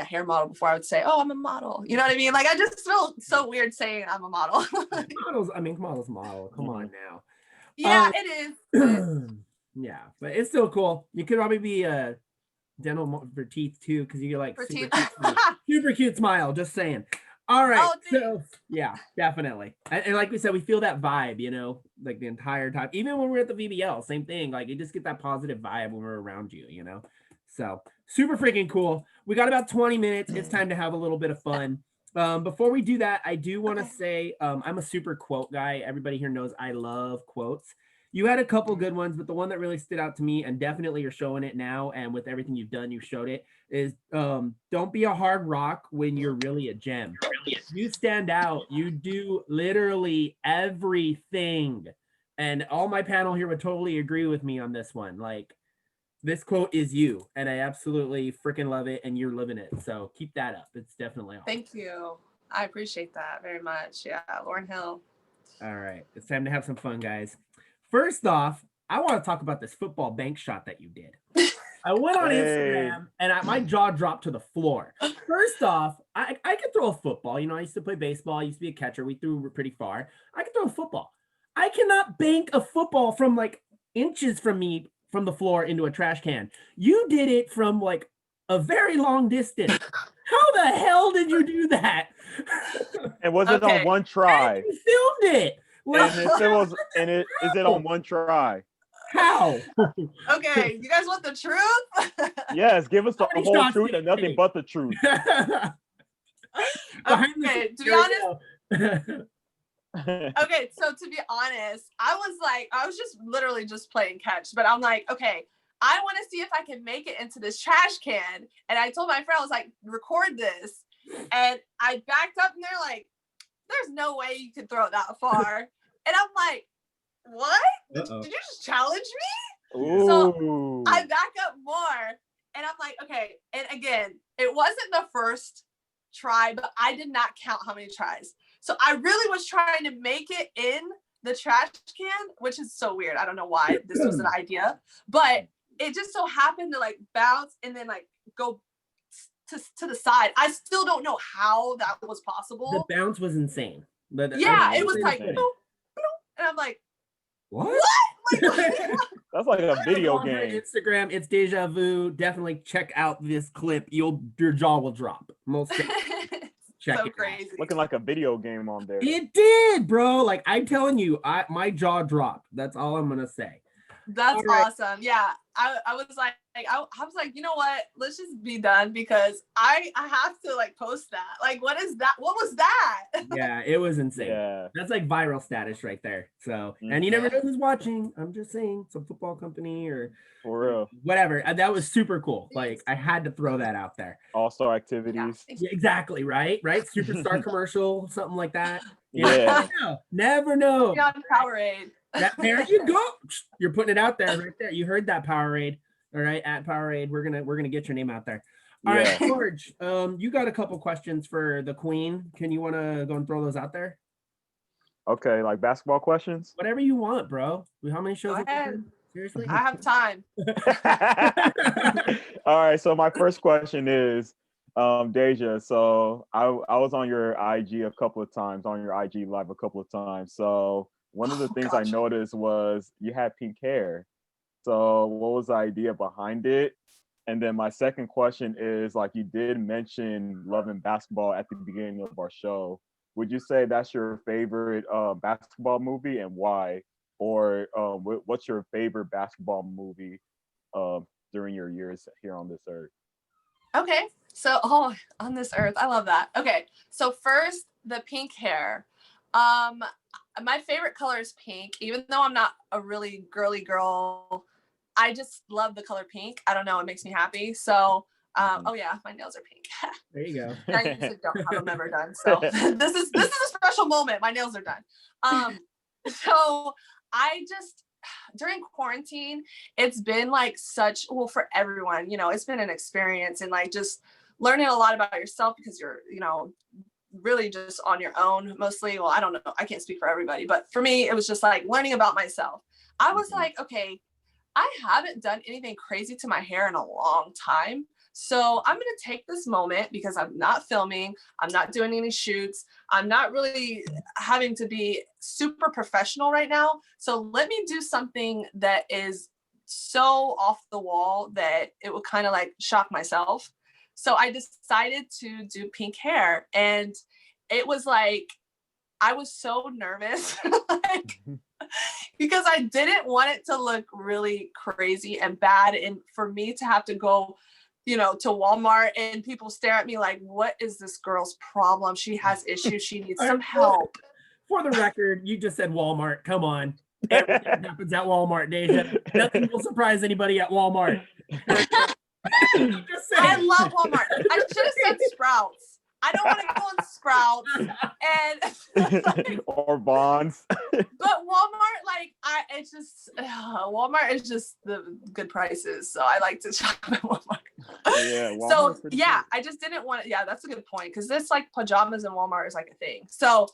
hair model before I would say, oh, I'm a model. You know what I mean? Like, I just feel so weird saying I'm a model. Models model. Come on now. Yeah, it is. Yeah, but it's still cool. You could probably be a dental for teeth too, because you get like super cute smile. Just saying. All right. Oh, so yeah, definitely. And like we said, we feel that vibe, you know, like the entire time. Even when we're at the VBL, same thing. Like, you just get that positive vibe when we're around you, you know. So super freaking cool. We got about 20 minutes. It's time to have a little bit of fun. Before we do that, I do want to say I'm a super quote guy. Everybody here knows I love quotes. You had a couple good ones, but the one that really stood out to me, and definitely you're showing it now, and with everything you've done, you showed it, is don't be a hard rock when you're really a gem. You stand out. You do literally everything. And all my panel here would totally agree with me on this one. Like, this quote is you, and I absolutely freaking love it, and you're living it. So keep that up. It's definitely awesome. Thank you. I appreciate that very much. Yeah, Lauryn Hill. All right. It's time to have some fun, guys. First off, I want to talk about this football bank shot that you did. I went on Instagram, and my jaw dropped to the floor. First off, I could throw a football. You know, I used to play baseball. I used to be a catcher. We threw pretty far. I could throw a football. I cannot bank a football from like inches from me from the floor into a trash can. You did it from like a very long distance. How the hell did you do that? And was it on one try? And you filmed it. Is it on one try? How? Okay, you guys want the truth? Yes, give us the whole truth and nothing but the truth. Okay, to be honest. Okay, so to be honest, I was just literally just playing catch, but I'm like, okay, I want to see if I can make it into this trash can. And I told my friend, I was like, record this. And I backed up, and they're like, there's no way you can throw it that far. And I'm like, what? Did you just challenge me? Ooh. So I back up more, and I'm like, okay. And again, it wasn't the first try, but I did not count how many tries. So I really was trying to make it in the trash can, which is so weird. I don't know why this was an idea, but it just so happened to like bounce and then like go to the side. I still don't know how that was possible. The bounce was insane. Yeah, it was like, boop, boop, and I'm like, what? Like, that's like a video game. Instagram, it's Deja Vu. Definitely check out this clip. Your jaw will drop. Most Check So it out. crazy. Looking like a video game on there. It did, bro. Like I'm telling you, my jaw dropped. That's all I'm gonna say. That's right. awesome. Yeah. I was like, I was like, you know what? Let's just be done because I have to like post that. Like, what is that? What was that? Yeah, it was insane. Yeah. That's like viral status right there. So, and you never know who's watching. I'm just saying, some football company or For real. whatever. And that was super cool. Like I had to throw that out there. All-star activities. Yeah, exactly. Right. Superstar commercial, something like that. You Yeah. never know. On Powerade. There you go. You're putting it out there right there. You heard that, Powerade. All right, at Powerade, we're gonna get your name out there. All right, George. You got a couple questions for the Queen. Can you want to go and throw those out there? Okay, like basketball questions. Whatever you want, bro. How many shows? Go ahead. Seriously, I have time. All right, so my first question is, Deja. So I was on your IG a couple of times, on your IG live a couple of times. So one of the things I noticed was you had pink hair. So what was the idea behind it? And then my second question is, like, you did mention Love and Basketball at the beginning of our show. Would you say that's your favorite basketball movie, and why? Or what's your favorite basketball movie during your years here on this earth? Okay. So, on this earth, I love that. Okay. So first, the pink hair. My favorite color is pink, even though I'm not a really girly girl. I just love the color pink. I don't know. It makes me happy. So, oh yeah, my nails are pink. there you go. I usually don't have them ever done. So this is a special moment. My nails are done. So I just, during quarantine, it's been like such, well, for everyone, it's been an experience and like just learning a lot about yourself because you're, really just on your own mostly. Well, I don't know. I can't speak for everybody, but for me, it was just like learning about myself. I was like, okay, I haven't done anything crazy to my hair in a long time. So I'm going to take this moment because I'm not filming. I'm not doing any shoots. I'm not really having to be super professional right now. So let me do something that is so off the wall that it will kind of like shock myself. So I decided to do pink hair, and it was like, I was so nervous because I didn't want it to look really crazy and bad. And for me to have to go, to Walmart and people stare at me like, what is this girl's problem? She has issues. She needs some help. For the record, you just said Walmart. Come on. Everything happens at Walmart, Deja. Nothing will surprise anybody at Walmart. I love Walmart. I should have said Sprouts. I don't want to go on Sprouts and or Bonds. But Walmart, like it's just Walmart is just the good prices, so I like to shop at Walmart. Yeah. So yeah, I just didn't want. Yeah, that's a good point because this like pajamas in Walmart is like a thing. So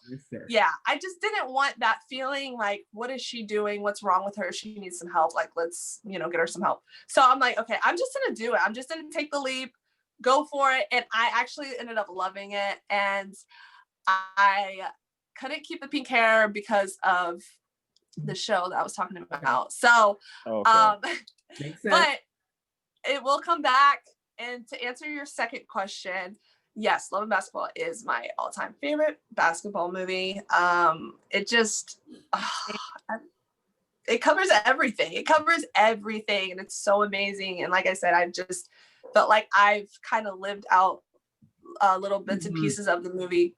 yeah, I just didn't want that feeling like, what is she doing? What's wrong with her? She needs some help. Like let's get her some help. So I'm like, okay, I'm just gonna do it. I'm just gonna take the leap, go for it, and I actually ended up loving it. And I couldn't keep the pink hair because of the show that I was talking about. So, but it will come back. And to answer your second question, yes, Love and Basketball is my all-time favorite basketball movie. It just, it covers everything. It covers everything, and it's so amazing. And like I said, I just felt like I've kind of lived out little bits and pieces of the movie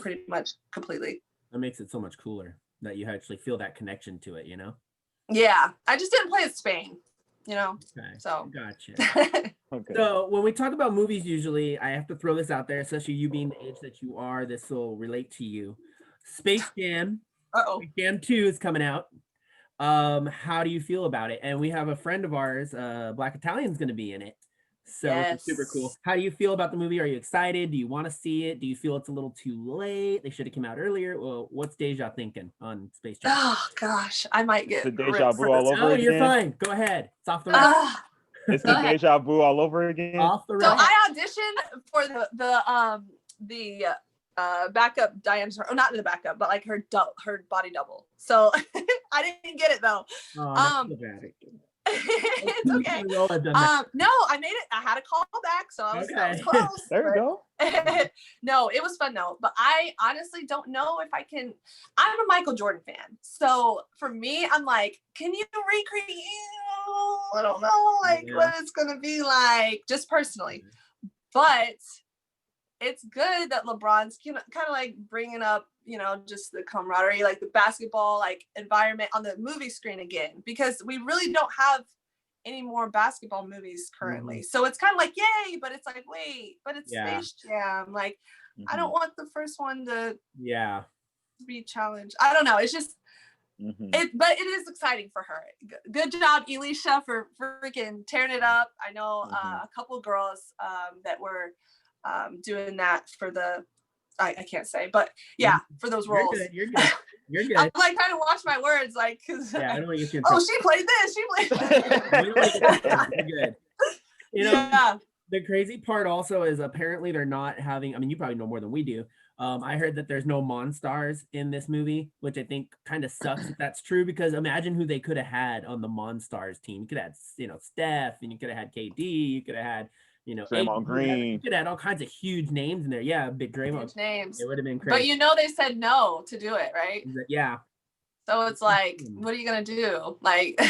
pretty much completely. That makes it so much cooler that you actually feel that connection to it, Yeah, I just didn't play in Spain, Okay. So Gotcha. Okay. So when we talk about movies, usually I have to throw this out there, especially you being the age that you are. This will relate to you. Space Jam. Space Jam 2 is coming out. How do you feel about it? And we have a friend of ours, Black Italian's going to be in it. So it's super cool. How do you feel about the movie? Are you excited? Do you want to see it? Do you feel it's a little too late? They should have come out earlier. Well, what's Deja thinking on Space Jam? Oh gosh, I might get the Deja Vu all over again. Oh, you're fine. Go ahead. It's off the record. It's the Deja Vu all over again. Off the So record. I auditioned for the backup Diane's, or not the backup, but like her body double. So I didn't get it though. Oh, It's okay. No, I made it. I had a call back, so I was close. There you go. No, it was fun though. But I honestly don't know if I can. I'm a Michael Jordan fan, so for me, I'm like, can you recreate? I don't know, like what it's gonna be like, just personally. But it's good that LeBron's kind of like bringing up, just the camaraderie, like the basketball like environment on the movie screen again, because we really don't have any more basketball movies currently. So it's kind of like, yay, but it's like, wait, but it's Space Jam. Like, I don't want the first one to be challenged. I don't know. It's just, but it is exciting for her. Good job, Elisha, for freaking tearing it up. I know a couple girls that were doing that for the, I can't say, but for those roles. You're good. You're good. I'm like trying to watch my words, like, because I don't want to get you. She played this. She played that. You're good. The crazy part also is apparently they're not having. I mean, you probably know more than we do. I heard that there's no Monstars in this movie, which I think kind of sucks if that's true, because imagine who they could have had on the Monstars team. You could have had, Steph, and you could have had KD. You could have had, Draymond Green. You could have had all kinds of huge names in there. Yeah, big Draymond. Huge names. It would have been crazy. But they said no to do it, right? Yeah. So it's like, what are you gonna do? Like,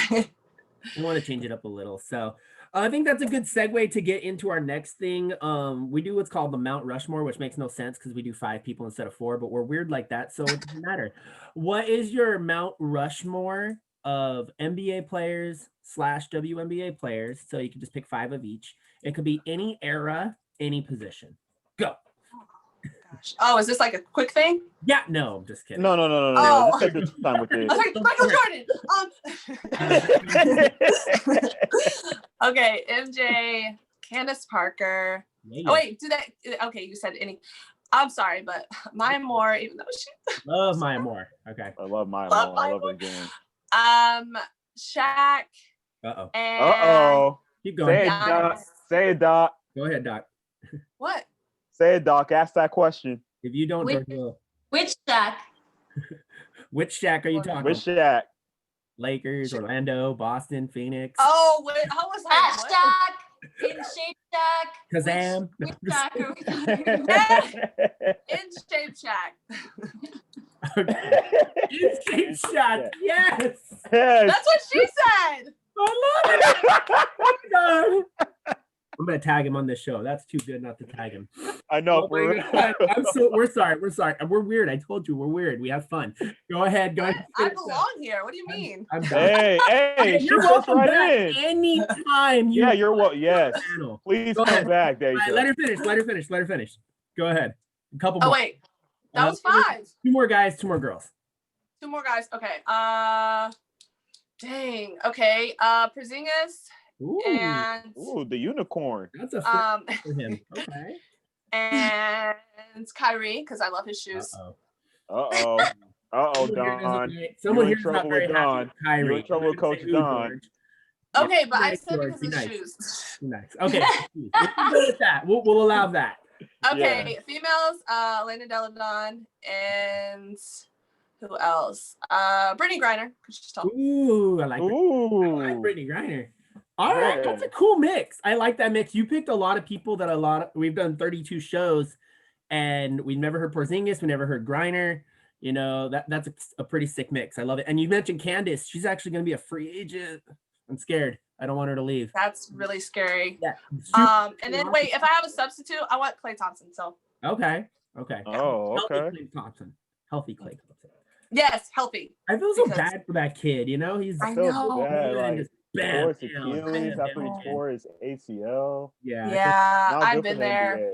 we want to change it up a little. So I think that's a good segue to get into our next thing. We do what's called the Mount Rushmore, which makes no sense because we do 5 people instead of 4, but we're weird like that, so it doesn't matter. What is your Mount Rushmore of NBA players / WNBA players? So you can just pick 5 of each. It could be any era, any position. Go. Gosh. Oh, is this like a quick thing? Yeah, no, I'm just kidding. No. Oh. Just take your time with it. Okay, Michael Jordan. Okay, MJ, Candace Parker. Yeah. Oh wait, okay, you said any. I'm sorry, but Maya Moore, even though she love Maya Moore. Okay. I love Maya Moore. I love her game. Shaq. Uh-oh. Keep going. Say it, Doc. Go ahead, Doc. What? Say it, Doc. Ask that question. If you don't, which Shaq? Which Shaq are you talking? Which Shaq? Lakers, Orlando, Boston, Phoenix. Oh, wait, how was that? Shaq, in shape Shaq. Kazam. Which Shaq are we talking about? In shape Shaq. Okay. In shape Shaq. Yes. That's what she said. I love it. Oh my God. I'm gonna tag him on this show. That's too good not to tag him. I know. We're sorry. We're weird. I told you we're weird. We have fun. Go ahead. I belong here. What do you mean? Hey, you're welcome back anytime. You're welcome. Yes. Please come back. There you go. Let her finish. Go ahead. A couple more. Oh wait, that was 5. 2 more guys, 2 more girls. 2 more guys. Okay. Dang. Okay. Porzingis. And the unicorn. That's a fit for him. Okay. And Kyrie, because I love his shoes. Don. Someone here's not very happy with Kyrie. You're in trouble with Coach Don. Okay, but I said because of shoes. Nice. Okay. We'll go with that. We'll allow that. Okay. Yeah. Females, Lena Deladon, and who else? Brittany Griner. Ooh, I like Brittany Griner. All right, that's a cool mix. I like that mix. You picked a lot of people that we've done 32 shows, and we've never heard Porzingis, we never heard Griner. That's a pretty sick mix. I love it. And you mentioned Candace. She's actually going to be a free agent. I'm scared. I don't want her to leave. That's really scary. Yeah. And then wait, if I have a substitute, I want Klay Thompson. So. Okay. Oh, okay. Healthy Klay Thompson. Yes, healthy. I feel so bad for that kid. He's. I know. Bam, Achilles after he tore his ACL. Yeah, I've been there.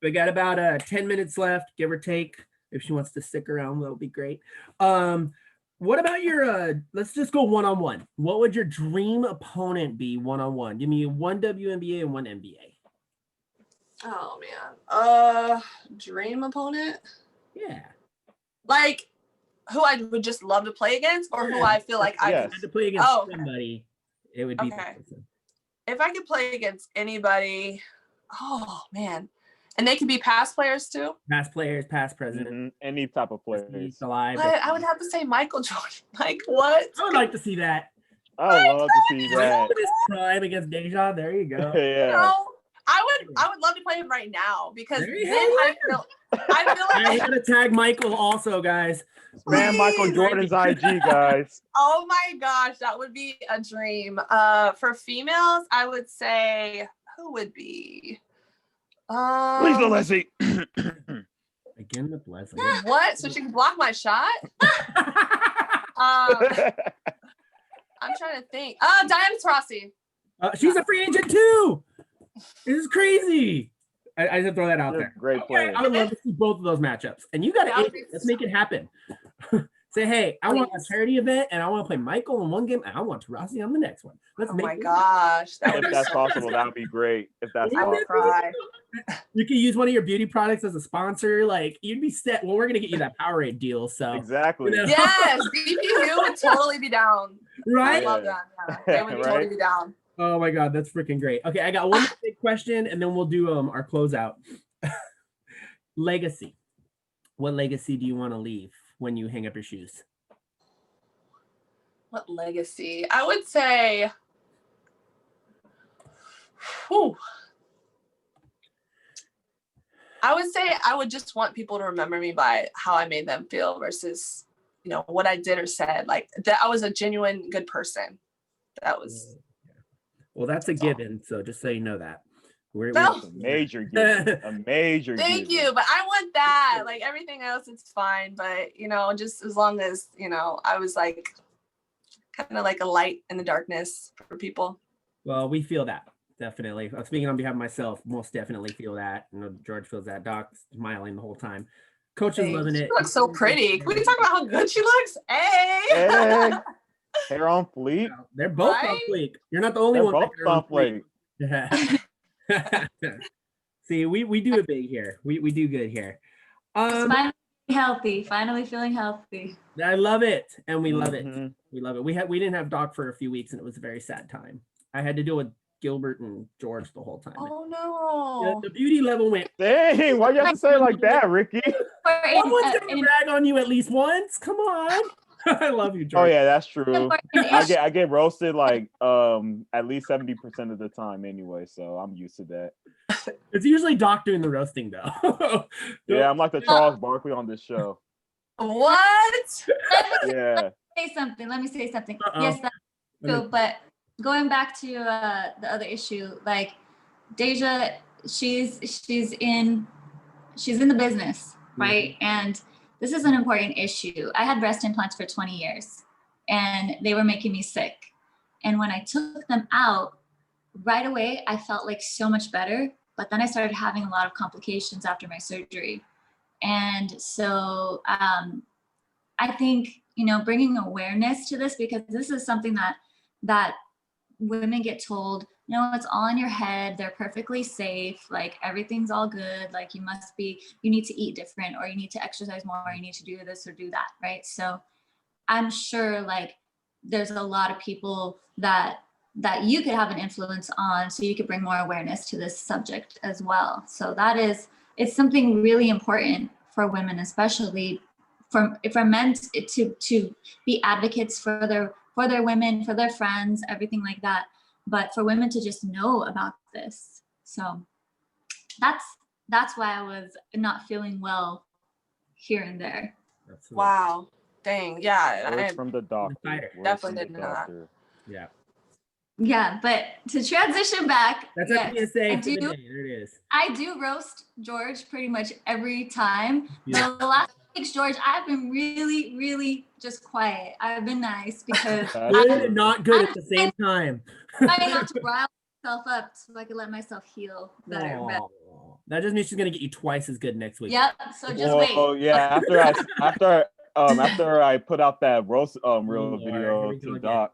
We got about 10 minutes left, give or take. If she wants to stick around, that'll be great. What about your? Let's just go one-on-one. What would your dream opponent be one-on-one? Give me 1 WNBA and 1 NBA. Oh man, dream opponent? Yeah. Like who I would just love to play against, or who I feel like I had to play against somebody. It would be that person. If I could play against anybody, oh man. And they could be past players too? Past players, past president. Mm-hmm. Any type of players. Alive. I would have to say Michael Jordan. Like what? I would like to see that. I would love to see that. This time against Deja. There you go. Yeah. No, I would love to play him right now because There you then have I feel All right, we like gotta tag Michael also, guys. Spam Michael Please. Jordan's IG, guys. oh my gosh, that would be a dream. For females, I would say who would be? Lisa Leslie. Again with Leslie. What? So she can block my shot? I'm trying to think. Diana Taurasi. She's a free agent too. This is crazy. I just have to throw that out there. Great player. I would love to see both of those matchups. And you got That would to be let's make it happen. Say, hey, I want a Please. charity event and I want to play Michael in one game and I want Taurasi on the next one. Let's Oh make my it gosh, that would If be that's so possible, good. that would be great. If that's I possible. would cry. You could use one of your beauty products as a sponsor. Like you'd be set. Well, we're gonna get you that Powerade deal. So Exactly. You know? Yes, DPU would totally be down. right. I love that. Yeah, they would Right? totally be down. Oh my god, that's freaking great. Okay, I got one big question and then we'll do our closeout. Legacy. What legacy do you want to leave when you hang up your shoes? What legacy? I would say, whew. I would say I would just want people to remember me by how I made them feel versus, what I did or said. Like that I was a genuine good person. That was Well, that's a given. So just so you know that. We're No. A major given. A major thank given. you, but I want that. Like everything else, it's fine. But just as long as I was like kind of like a light in the darkness for people. Well, we feel that. Definitely. Speaking on behalf of myself, most definitely feel that. George feels that. Doc's smiling the whole time. Coach is loving it. She looks so pretty. Can we talk about how good she looks? Hey. Hey, hair on fleek. They're both on Right? fleek. You're not the only They're one. both that are on fleek. See, we do it big here. We do good here. Finally healthy. Finally feeling healthy. I love it, and we love it. Mhm. We love it. We didn't have Doc for a few weeks, and it was a very sad time. I had to deal with Gilbert and George the whole time. Oh The, no. the beauty level went. Dang, why you have to say it like that, Ricky? Someone's gonna brag on you at least once. Come on. I love you, George. Oh yeah, that's true. I get roasted like at least 70% of the time anyway, so I'm used to that. It's usually Doc doing the roasting though. Yeah, I'm like the Charles Barkley on this show. What? Yeah. Let me say something. Uh-oh. Yes, that's true. But going back to the other issue, like Deja, she's in the business, right? And this is an important issue. I had breast implants for 20 years and they were making me sick. And when I took them out, right away, I felt like so much better. But then I started having a lot of complications after my surgery. And so I think, bringing awareness to this, because this is something that women get told, it's all in your head. They're perfectly safe. Like everything's all good. Like you need to eat different, or you need to exercise more, or you need to do this or do that. Right. So I'm sure like there's a lot of people that you could have an influence on, so you could bring more awareness to this subject as well. So it's something really important for women, especially for men to be advocates for their women, for their friends, everything like that. But for women to just know about this. So that's why I was not feeling well here and there. Absolutely. Wow. Dang. Yeah. Words from the doctor. Fighter. Words Definitely from the didn't know that. doctor. Yeah. Yeah, but to transition back, That's yes, a PSA I for the do. day. There it is. I do roast George pretty much every time. Yeah. The last weeks, George, I've been really, really just quiet. I've been nice because Good and not good at the same time. I have to rile myself up so I can let myself heal better. Aw. That just means she's gonna get you twice as good next week. Yep. So just wait. Oh yeah, after I put out that roast Lord, video here we go to again. Doc,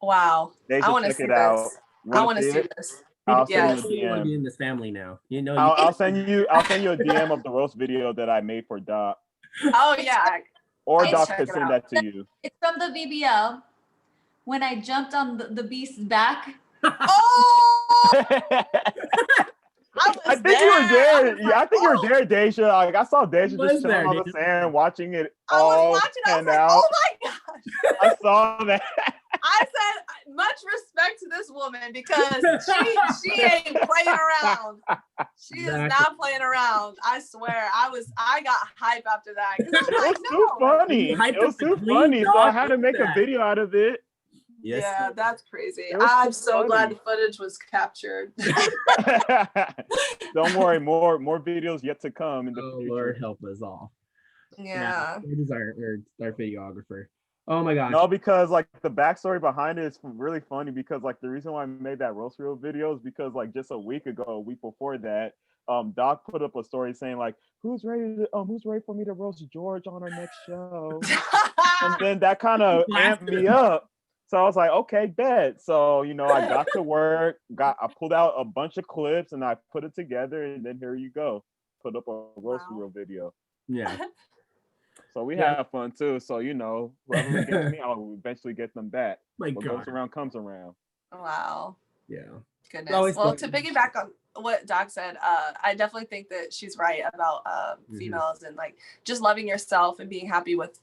Wow. they I should want to check see it out. this. I want to see this. I'll Yes. send you You a want to be DM. in this family now. I'll send you a DM of the roast video that I made for Doc, Oh yeah. or I'll Doc check could it send out. that to you. It's from the VBL when I jumped on the beast's back. Oh. I think you were there. Yeah, I think you were there, Deja. Like I saw Deja Was just there, chilling on the Deja? sand, watching it I was all watching. I was pan like, out. oh my gosh. I saw that. respect to this woman because she ain't playing around. She is not playing around. I swear, I got hype after that. It was too funny. It was too funny, so I had to make a video out of it. Yes, yeah, that's crazy. I'm so glad the footage was captured. Don't worry, more videos yet to come in the future. Lord help us all. Yeah. It is our videographer. Oh my gosh. No, because like the backstory behind it is really funny because like the reason why I made that roast reel video is because like just a week before that, Doc put up a story saying like, who's ready for me to roast George on our next show? And then that kind of amped me up. So I was like, okay, bet. So, I got to work, I pulled out a bunch of clips and I put it together, and then here you go. Put up a roast reel video. Yeah. So we have fun too. So, whoever gets me, I'll eventually get them back. What goes around comes around. Wow. Yeah. Goodness. Well, to piggyback on what Doc said, I definitely think that she's right about females and like just loving yourself and being happy with,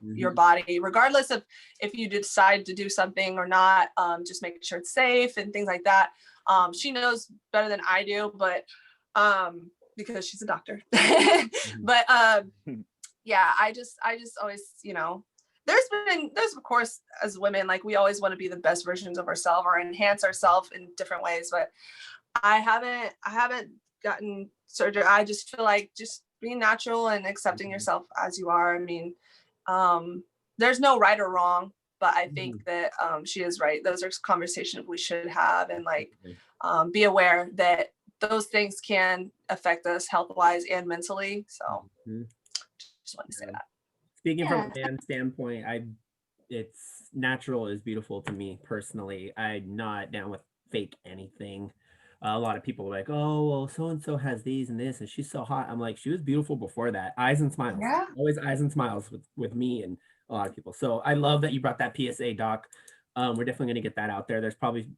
your body, regardless of if you decide to do something or not. Just make sure it's safe and things like that. She knows better than I do, but because she's a doctor. But yeah, I just always, there's of course as women, like we always want to be the best versions of ourselves or enhance ourselves in different ways, but I haven't gotten surgery. I just feel like just being natural and accepting yourself as you are. I mean, there's no right or wrong, but I think that she is right. Those are conversations we should have, and like be aware that those things can affect us health-wise and mentally. So just wanted to say that. Speaking from a man standpoint, it's natural is beautiful to me personally. I'm not down with fake anything. A lot of people are like, oh, well, so-and-so has these and this, and she's so hot. I'm like, she was beautiful before that. Eyes and smiles. Yeah. Always eyes and smiles with me and a lot of people. So I love that you brought that PSA, Doc. We're definitely going to get that out there. There's probably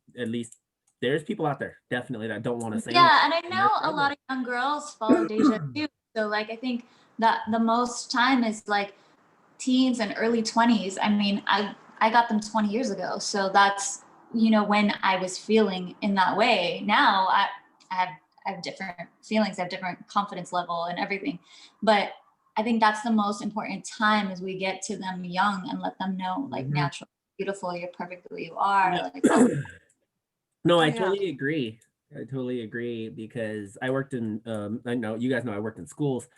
there's people out there definitely that don't want to say anything. And I know a lot of young girls follow Deja too. So like, I think that the most time is like teens and early 20s. I mean, I got them 20 years ago. So that's, when I was feeling in that way. Now I have different feelings, I have different confidence level and everything. But I think that's the most important time is we get to them young and let them know like natural, beautiful, you're perfect the way you are. Like, no, I totally agree. I totally agree because I worked in, I know you guys know I worked in schools,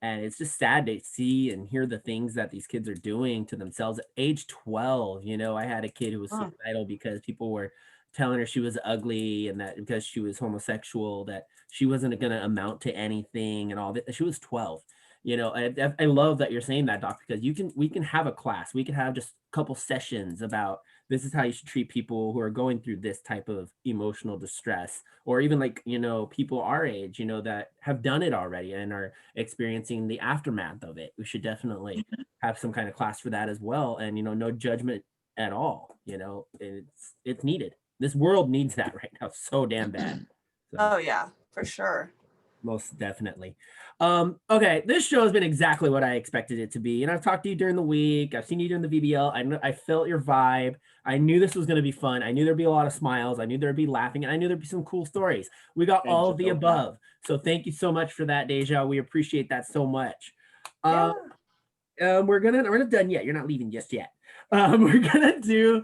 and it's just sad to see and hear the things that these kids are doing to themselves at age 12. I had a kid who was suicidal because people were telling her she was ugly and that because she was homosexual, that she wasn't going to amount to anything and all that. She was 12. I love that you're saying that, Doc, because we can have a class. We can have just a couple sessions about this is how you should treat people who are going through this type of emotional distress, or even like, people our age, that have done it already and are experiencing the aftermath of it. We should definitely have some kind of class for that as well. And, no judgment at all. It's needed. This world needs that right now so damn bad. So. Oh yeah, for sure. Most definitely. Okay, this show has been exactly what I expected it to be. And I've talked to you during the week. I've seen you during the VBL. I felt your vibe. I knew this was going to be fun. I knew there'd be a lot of smiles. I knew there'd be laughing. And I knew there'd be some cool stories. We got all of the above. So thank you so much for that, Deja. We appreciate that so much. We're not done yet. You're not leaving just yet. We're gonna do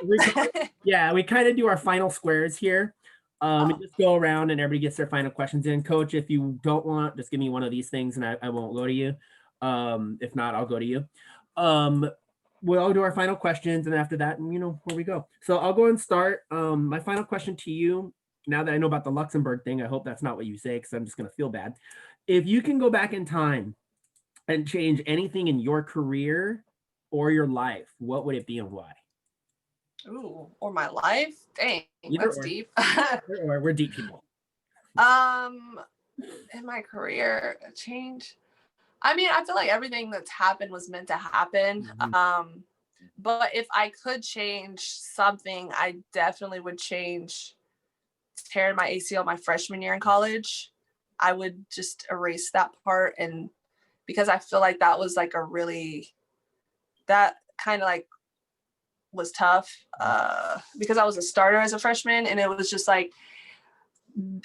we kind of do our final squares here. We just go around and everybody gets their final questions in. Coach, if you don't want, just give me one of these things and I won't go to you. If not, I'll go to you. We'll do our final questions, and after that, where we go. So I'll go and start. My final question to you, now that I know about the Luxembourg thing, I hope that's not what you say because I'm just going to feel bad. If you can go back in time and change anything in your career or your life, what would it be and why? Ooh, or my life? Dang, that's deep. Or we're deep people. In my career, change. I mean, I feel like everything that's happened was meant to happen. But if I could change something, I definitely would change tearing my ACL my freshman year in college. I would just erase that part, and because I feel like that was like that kind of like was tough because I was a starter as a freshman, and it was just like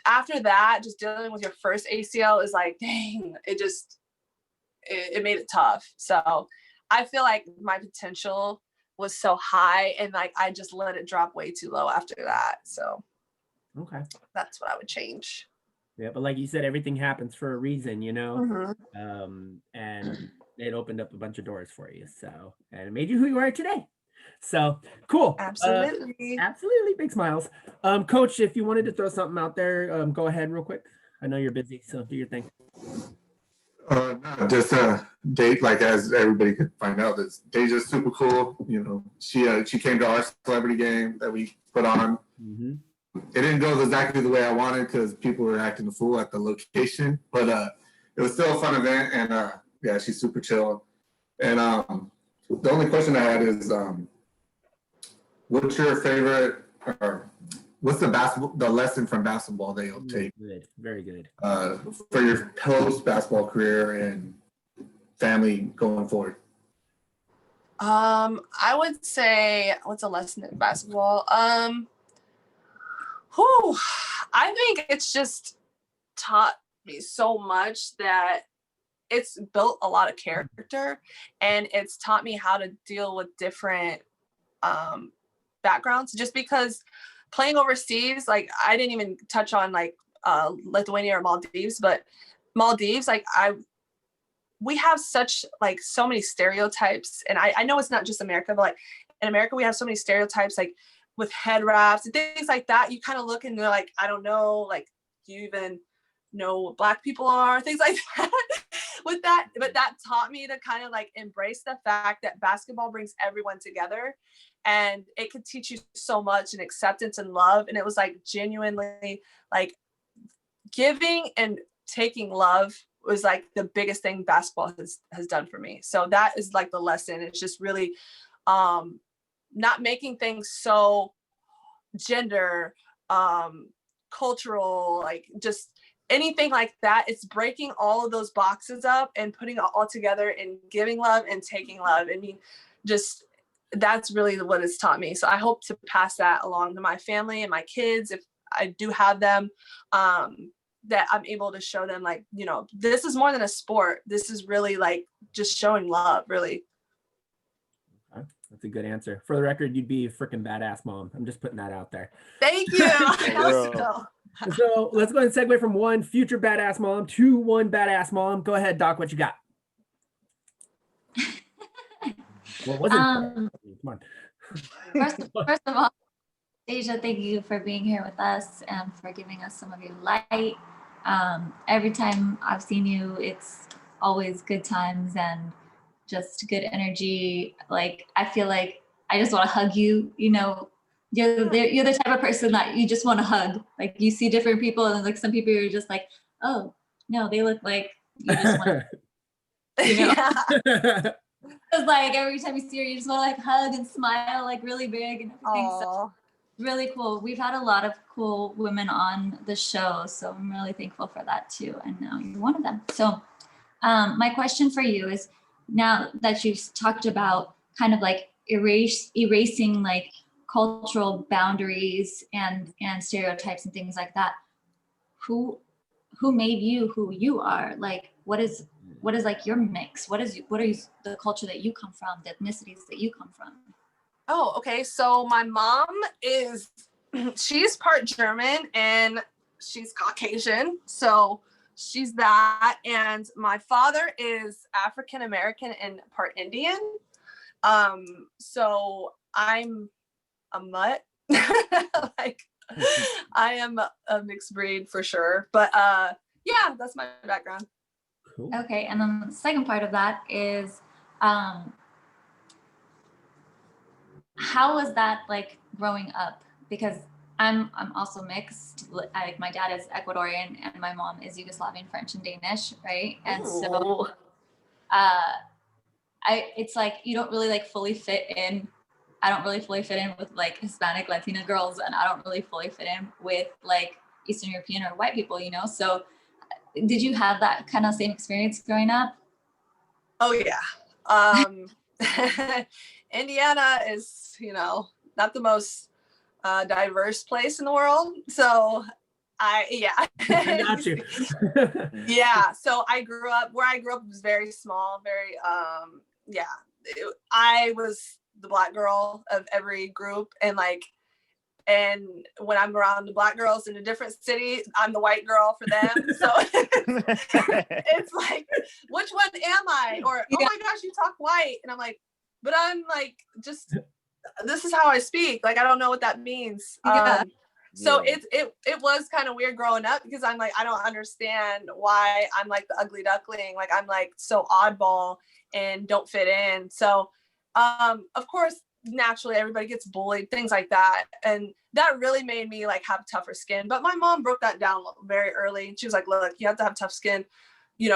after that, just dealing with your first ACL is like, dang, it made it tough. So I feel like my potential was so high, and like I just let it drop way too low after that. So Okay. that's what I would change. Yeah, but like you said, everything happens for a reason, you know? Mhm. And it opened up a bunch of doors for you. So, and it made you who you are today. So cool. Absolutely. Absolutely. Big smiles. Coach, if you wanted to throw something out there, go ahead real quick. I know you're busy, so do your thing. No, just date, like as everybody could find out, that Deja's super cool. You know, she came to our celebrity game that we put on. Mm-hmm. It didn't go exactly the way I wanted because people were acting a fool at the location, but it was still a fun event, and yeah, she's super chill. And the only question I had is, what's your favorite, or what's the lesson from basketball that you'll take? Good, very good. For your post basketball career and family going forward? I would say, what's a lesson in basketball? I think it's just taught me so much that it's built a lot of character, and it's taught me how to deal with different backgrounds. Just because playing overseas, like I didn't even touch on like Lithuania or Maldives, but Maldives, like we have such like so many stereotypes, and I know it's not just America, but like in America we have so many stereotypes, like with head wraps and things like that. You kind of look and they're like, I don't know, like, do you even know what Black people are, things like that. With that, but that taught me to kind of like embrace the fact that basketball brings everyone together, and it could teach you so much in acceptance and love. And it was like genuinely like giving and taking love was like the biggest thing basketball has done for me. So that is like the lesson. It's just really not making things so gender, cultural, like just anything like that. It's breaking all of those boxes up and putting it all together and giving love and taking love. I mean, just that's really what it's taught me. So I hope to pass that along to my family and my kids, if I do have them, that I'm able to show them, like, you know, this is more than a sport. This is really like just showing love, really. Okay. That's a good answer. For the record, you'd be a freaking badass mom. I'm just putting that out there. Thank you. So let's go ahead and segue from one future badass mom to one badass mom. Go ahead, Doc, what you got? Well, come on. First of all, Deja, thank you for being here with us and for giving us some of your light. Every time I've seen you, it's always good times and just good energy. Like, I feel like I just want to hug you. You know, you're the type of person that you just want to hug. Like, you see different people, and like some people are just like, oh no, they look like you just want to, you know. It's like every time you see her, you just want to like hug and smile like really big and everything. Aww. So really cool. We've had a lot of cool women on the show, so I'm really thankful for that too. And now you're one of them. So my question for you is, now that you've talked about kind of like erasing like cultural boundaries and stereotypes and things like that, who made you who you are? Like, what is like your mix? What are the culture that you come from, the ethnicities that you come from? Oh, okay. So my mom she's part German and she's Caucasian. So she's that. And my father is African American and part Indian. So I'm a mutt. Like, I am a mixed breed for sure. But yeah, that's my background. Cool. Okay, and then the second part of that is, how was that like growing up? Because I'm also mixed. Like, my dad is Ecuadorian and my mom is Yugoslavian, French, and Danish, right? And so, it's like you don't really like fully fit in. I don't really fully fit in with like Hispanic, Latina girls, and I don't really fully fit in with like Eastern European or white people, you know? So did you have that kind of same experience growing up? Oh yeah. Indiana is, not the most diverse place in the world. So I got you. Yeah. So where I grew up was very small, very, I was the Black girl of every group. And when I'm around the Black girls in a different city, I'm the white girl for them. So it's like, which one am I? Or, oh my gosh, you talk white. And I'm like, but I'm like, just, this is how I speak. Like, I don't know what that means. So it was kind of weird growing up because I'm like, I don't understand why I'm like the ugly duckling. Like, I'm like so oddball and don't fit in. So, of course, naturally everybody gets bullied, things like that. And that really made me like have tougher skin. But my mom broke that down very early. She was like, look, you have to have tough skin.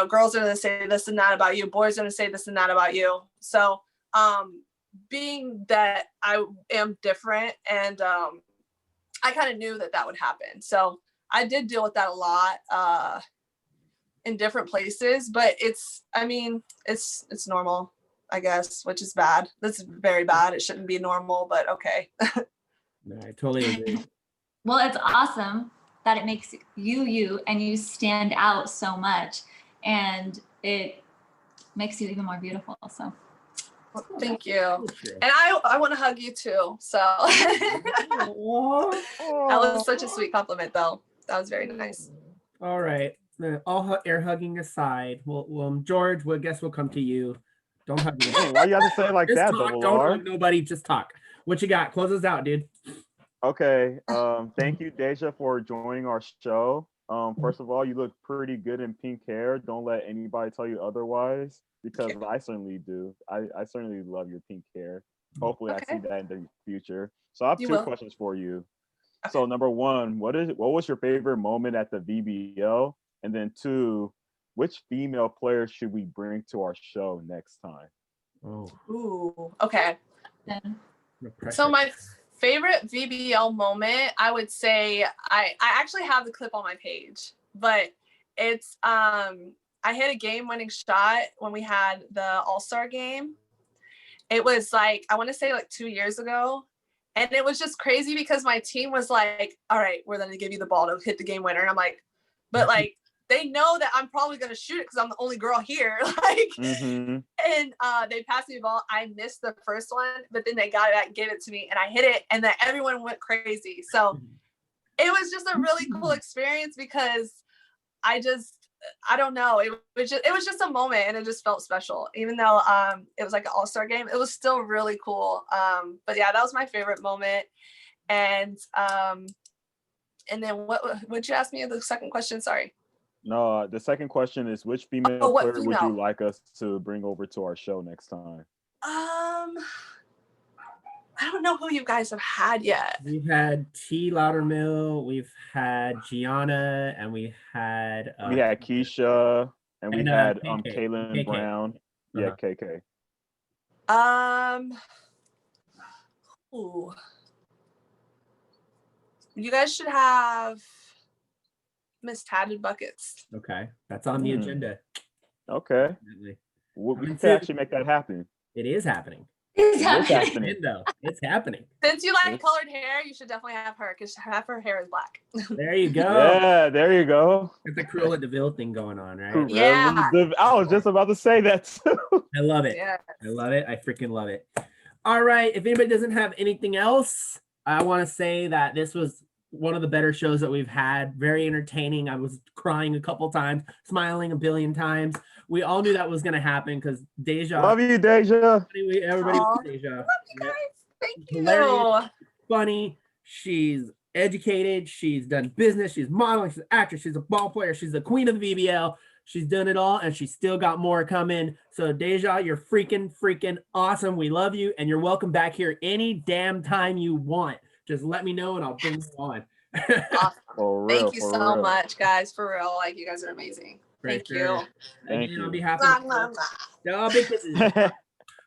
Girls are going to say this and that about you. Boys are going to say this and that about you. So, being that I am different and, I kind of knew that would happen. So I did deal with that a lot, in different places, but it's normal, I guess, which is bad. That's very bad. It shouldn't be normal, but okay. No, I totally agree. Well, it's awesome that it makes you and you stand out so much, and it makes you even more beautiful. So thank you. And I want to hug you too. So that was such a sweet compliment though. That was very nice. All right. All air hugging aside, well, George, I guess we'll come to you. Don't hug me. Why you have to say it like that, talk, Dubl don't R? hug nobody, just talk. What you got? Close us out, dude. Okay. Thank you, Deja, for joining our show. First of all, you look pretty good in pink hair. Don't let anybody tell you otherwise, because I certainly do. I certainly love your pink hair. Hopefully I see that in the future. So I have two questions for you. Okay. So number one, what was your favorite moment at the VBL? And then two, which female players should we bring to our show next time? Oh. Ooh, okay. So my favorite VBL moment, I would say, I actually have the clip on my page, but it's I hit a game-winning shot when we had the All-Star game. It was like, I want to say like 2 years ago. And it was just crazy because my team was like, all right, we're going to give you the ball to hit the game winner. And I'm like, but like, they know that I'm probably going to shoot it because I'm the only girl here. And they passed me the ball. I missed the first one, but then they got it back, gave it to me, and I hit it, and then everyone went crazy. So it was just a really cool experience because I don't know. It was just a moment, and it just felt special. Even though it was like an all-star game, it was still really cool. But yeah, that was my favorite moment. And then what would you ask me the second question? Sorry. No, the second question is, which female player would you like us to bring over to our show next time? I don't know who you guys have had yet. We've had T. Loudermill, we've had Gianna, and we had Keisha, and we had Kaylin KK. Brown. Yeah, KK. Ooh. You guys should have Miss Tatted Buckets. Okay, that's on the agenda. Okay. We can actually make that happen. It is happening. It's happening. It's happening. Since you like colored hair, you should definitely have her because half her hair is black. There you go. Yeah, there you go. It's the Cruella DeVille thing going on, right? Yeah. I was just about to say that too. I love it. Yes. I love it. I freaking love it. All right. If anybody doesn't have anything else, I want to say that this was one of the better shows that we've had. Very entertaining. I was crying a couple times, smiling a billion times. We all knew that was going to happen because Deja. Love you, Deja. Everybody loves Deja. Love you guys. Thank you. Hilarious, funny. She's educated. She's done business. She's modeling. She's an actress. She's a ball player. She's the queen of the VBL. She's done it all, and she's still got more coming. So Deja, you're freaking awesome. We love you, and you're welcome back here any damn time you want. Just let me know, and I'll bring you on. Awesome. Thank you so much, guys. For real, like, you guys are amazing. Thank you. Thank you. On behalf of big kisses.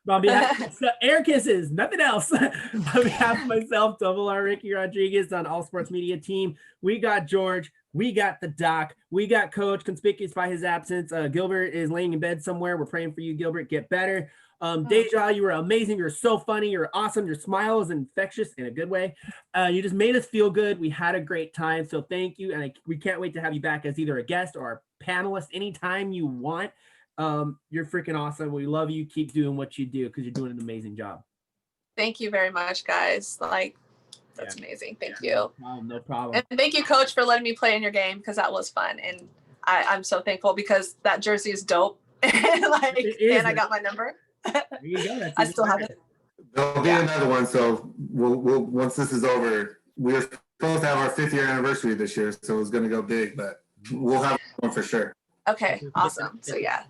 On behalf of air kisses, nothing else. On behalf of myself, Dubl R. Ricky Rodriguez on All Sports Media team, we got George, we got the doc, we got Coach, conspicuous by his absence. Gilbert is laying in bed somewhere. We're praying for you, Gilbert. Get better. Deja, you were amazing. You're so funny. You're awesome. Your smile is infectious in a good way. You just made us feel good. We had a great time. So thank you. And we can't wait to have you back as either a guest or a panelist anytime you want. You're freaking awesome. We love you. Keep doing what you do because you're doing an amazing job. Thank you very much, guys. Like, that's amazing. Thank you. No problem. And thank you, Coach, for letting me play in your game because that was fun. And I'm so thankful because that jersey is dope. And I got my number. There you go. I still have it. There'll be another one. So we'll once this is over, we're supposed to have our 5th year anniversary this year, so it's going to go big, but we'll have one for sure. Okay, awesome. So yeah,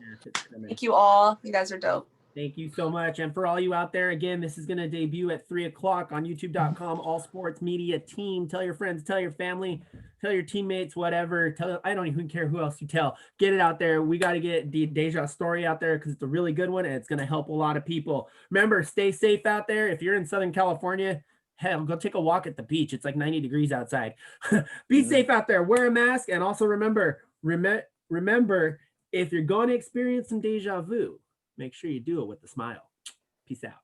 thank you all. You guys are dope. Thank you so much. And for all you out there, again, this is going to debut at 3 o'clock on youtube.com, All Sports Media Team. Tell your friends, tell your family, tell your teammates, whatever. I don't even care who else you tell. Get it out there. We got to get Deja's story out there because it's a really good one and it's going to help a lot of people. Remember, stay safe out there. If you're in Southern California, hell, go take a walk at the beach. It's like 90 degrees outside. Be safe out there. Wear a mask. And also remember, if you're going to experience some deja vu, make sure you do it with a smile. Peace out.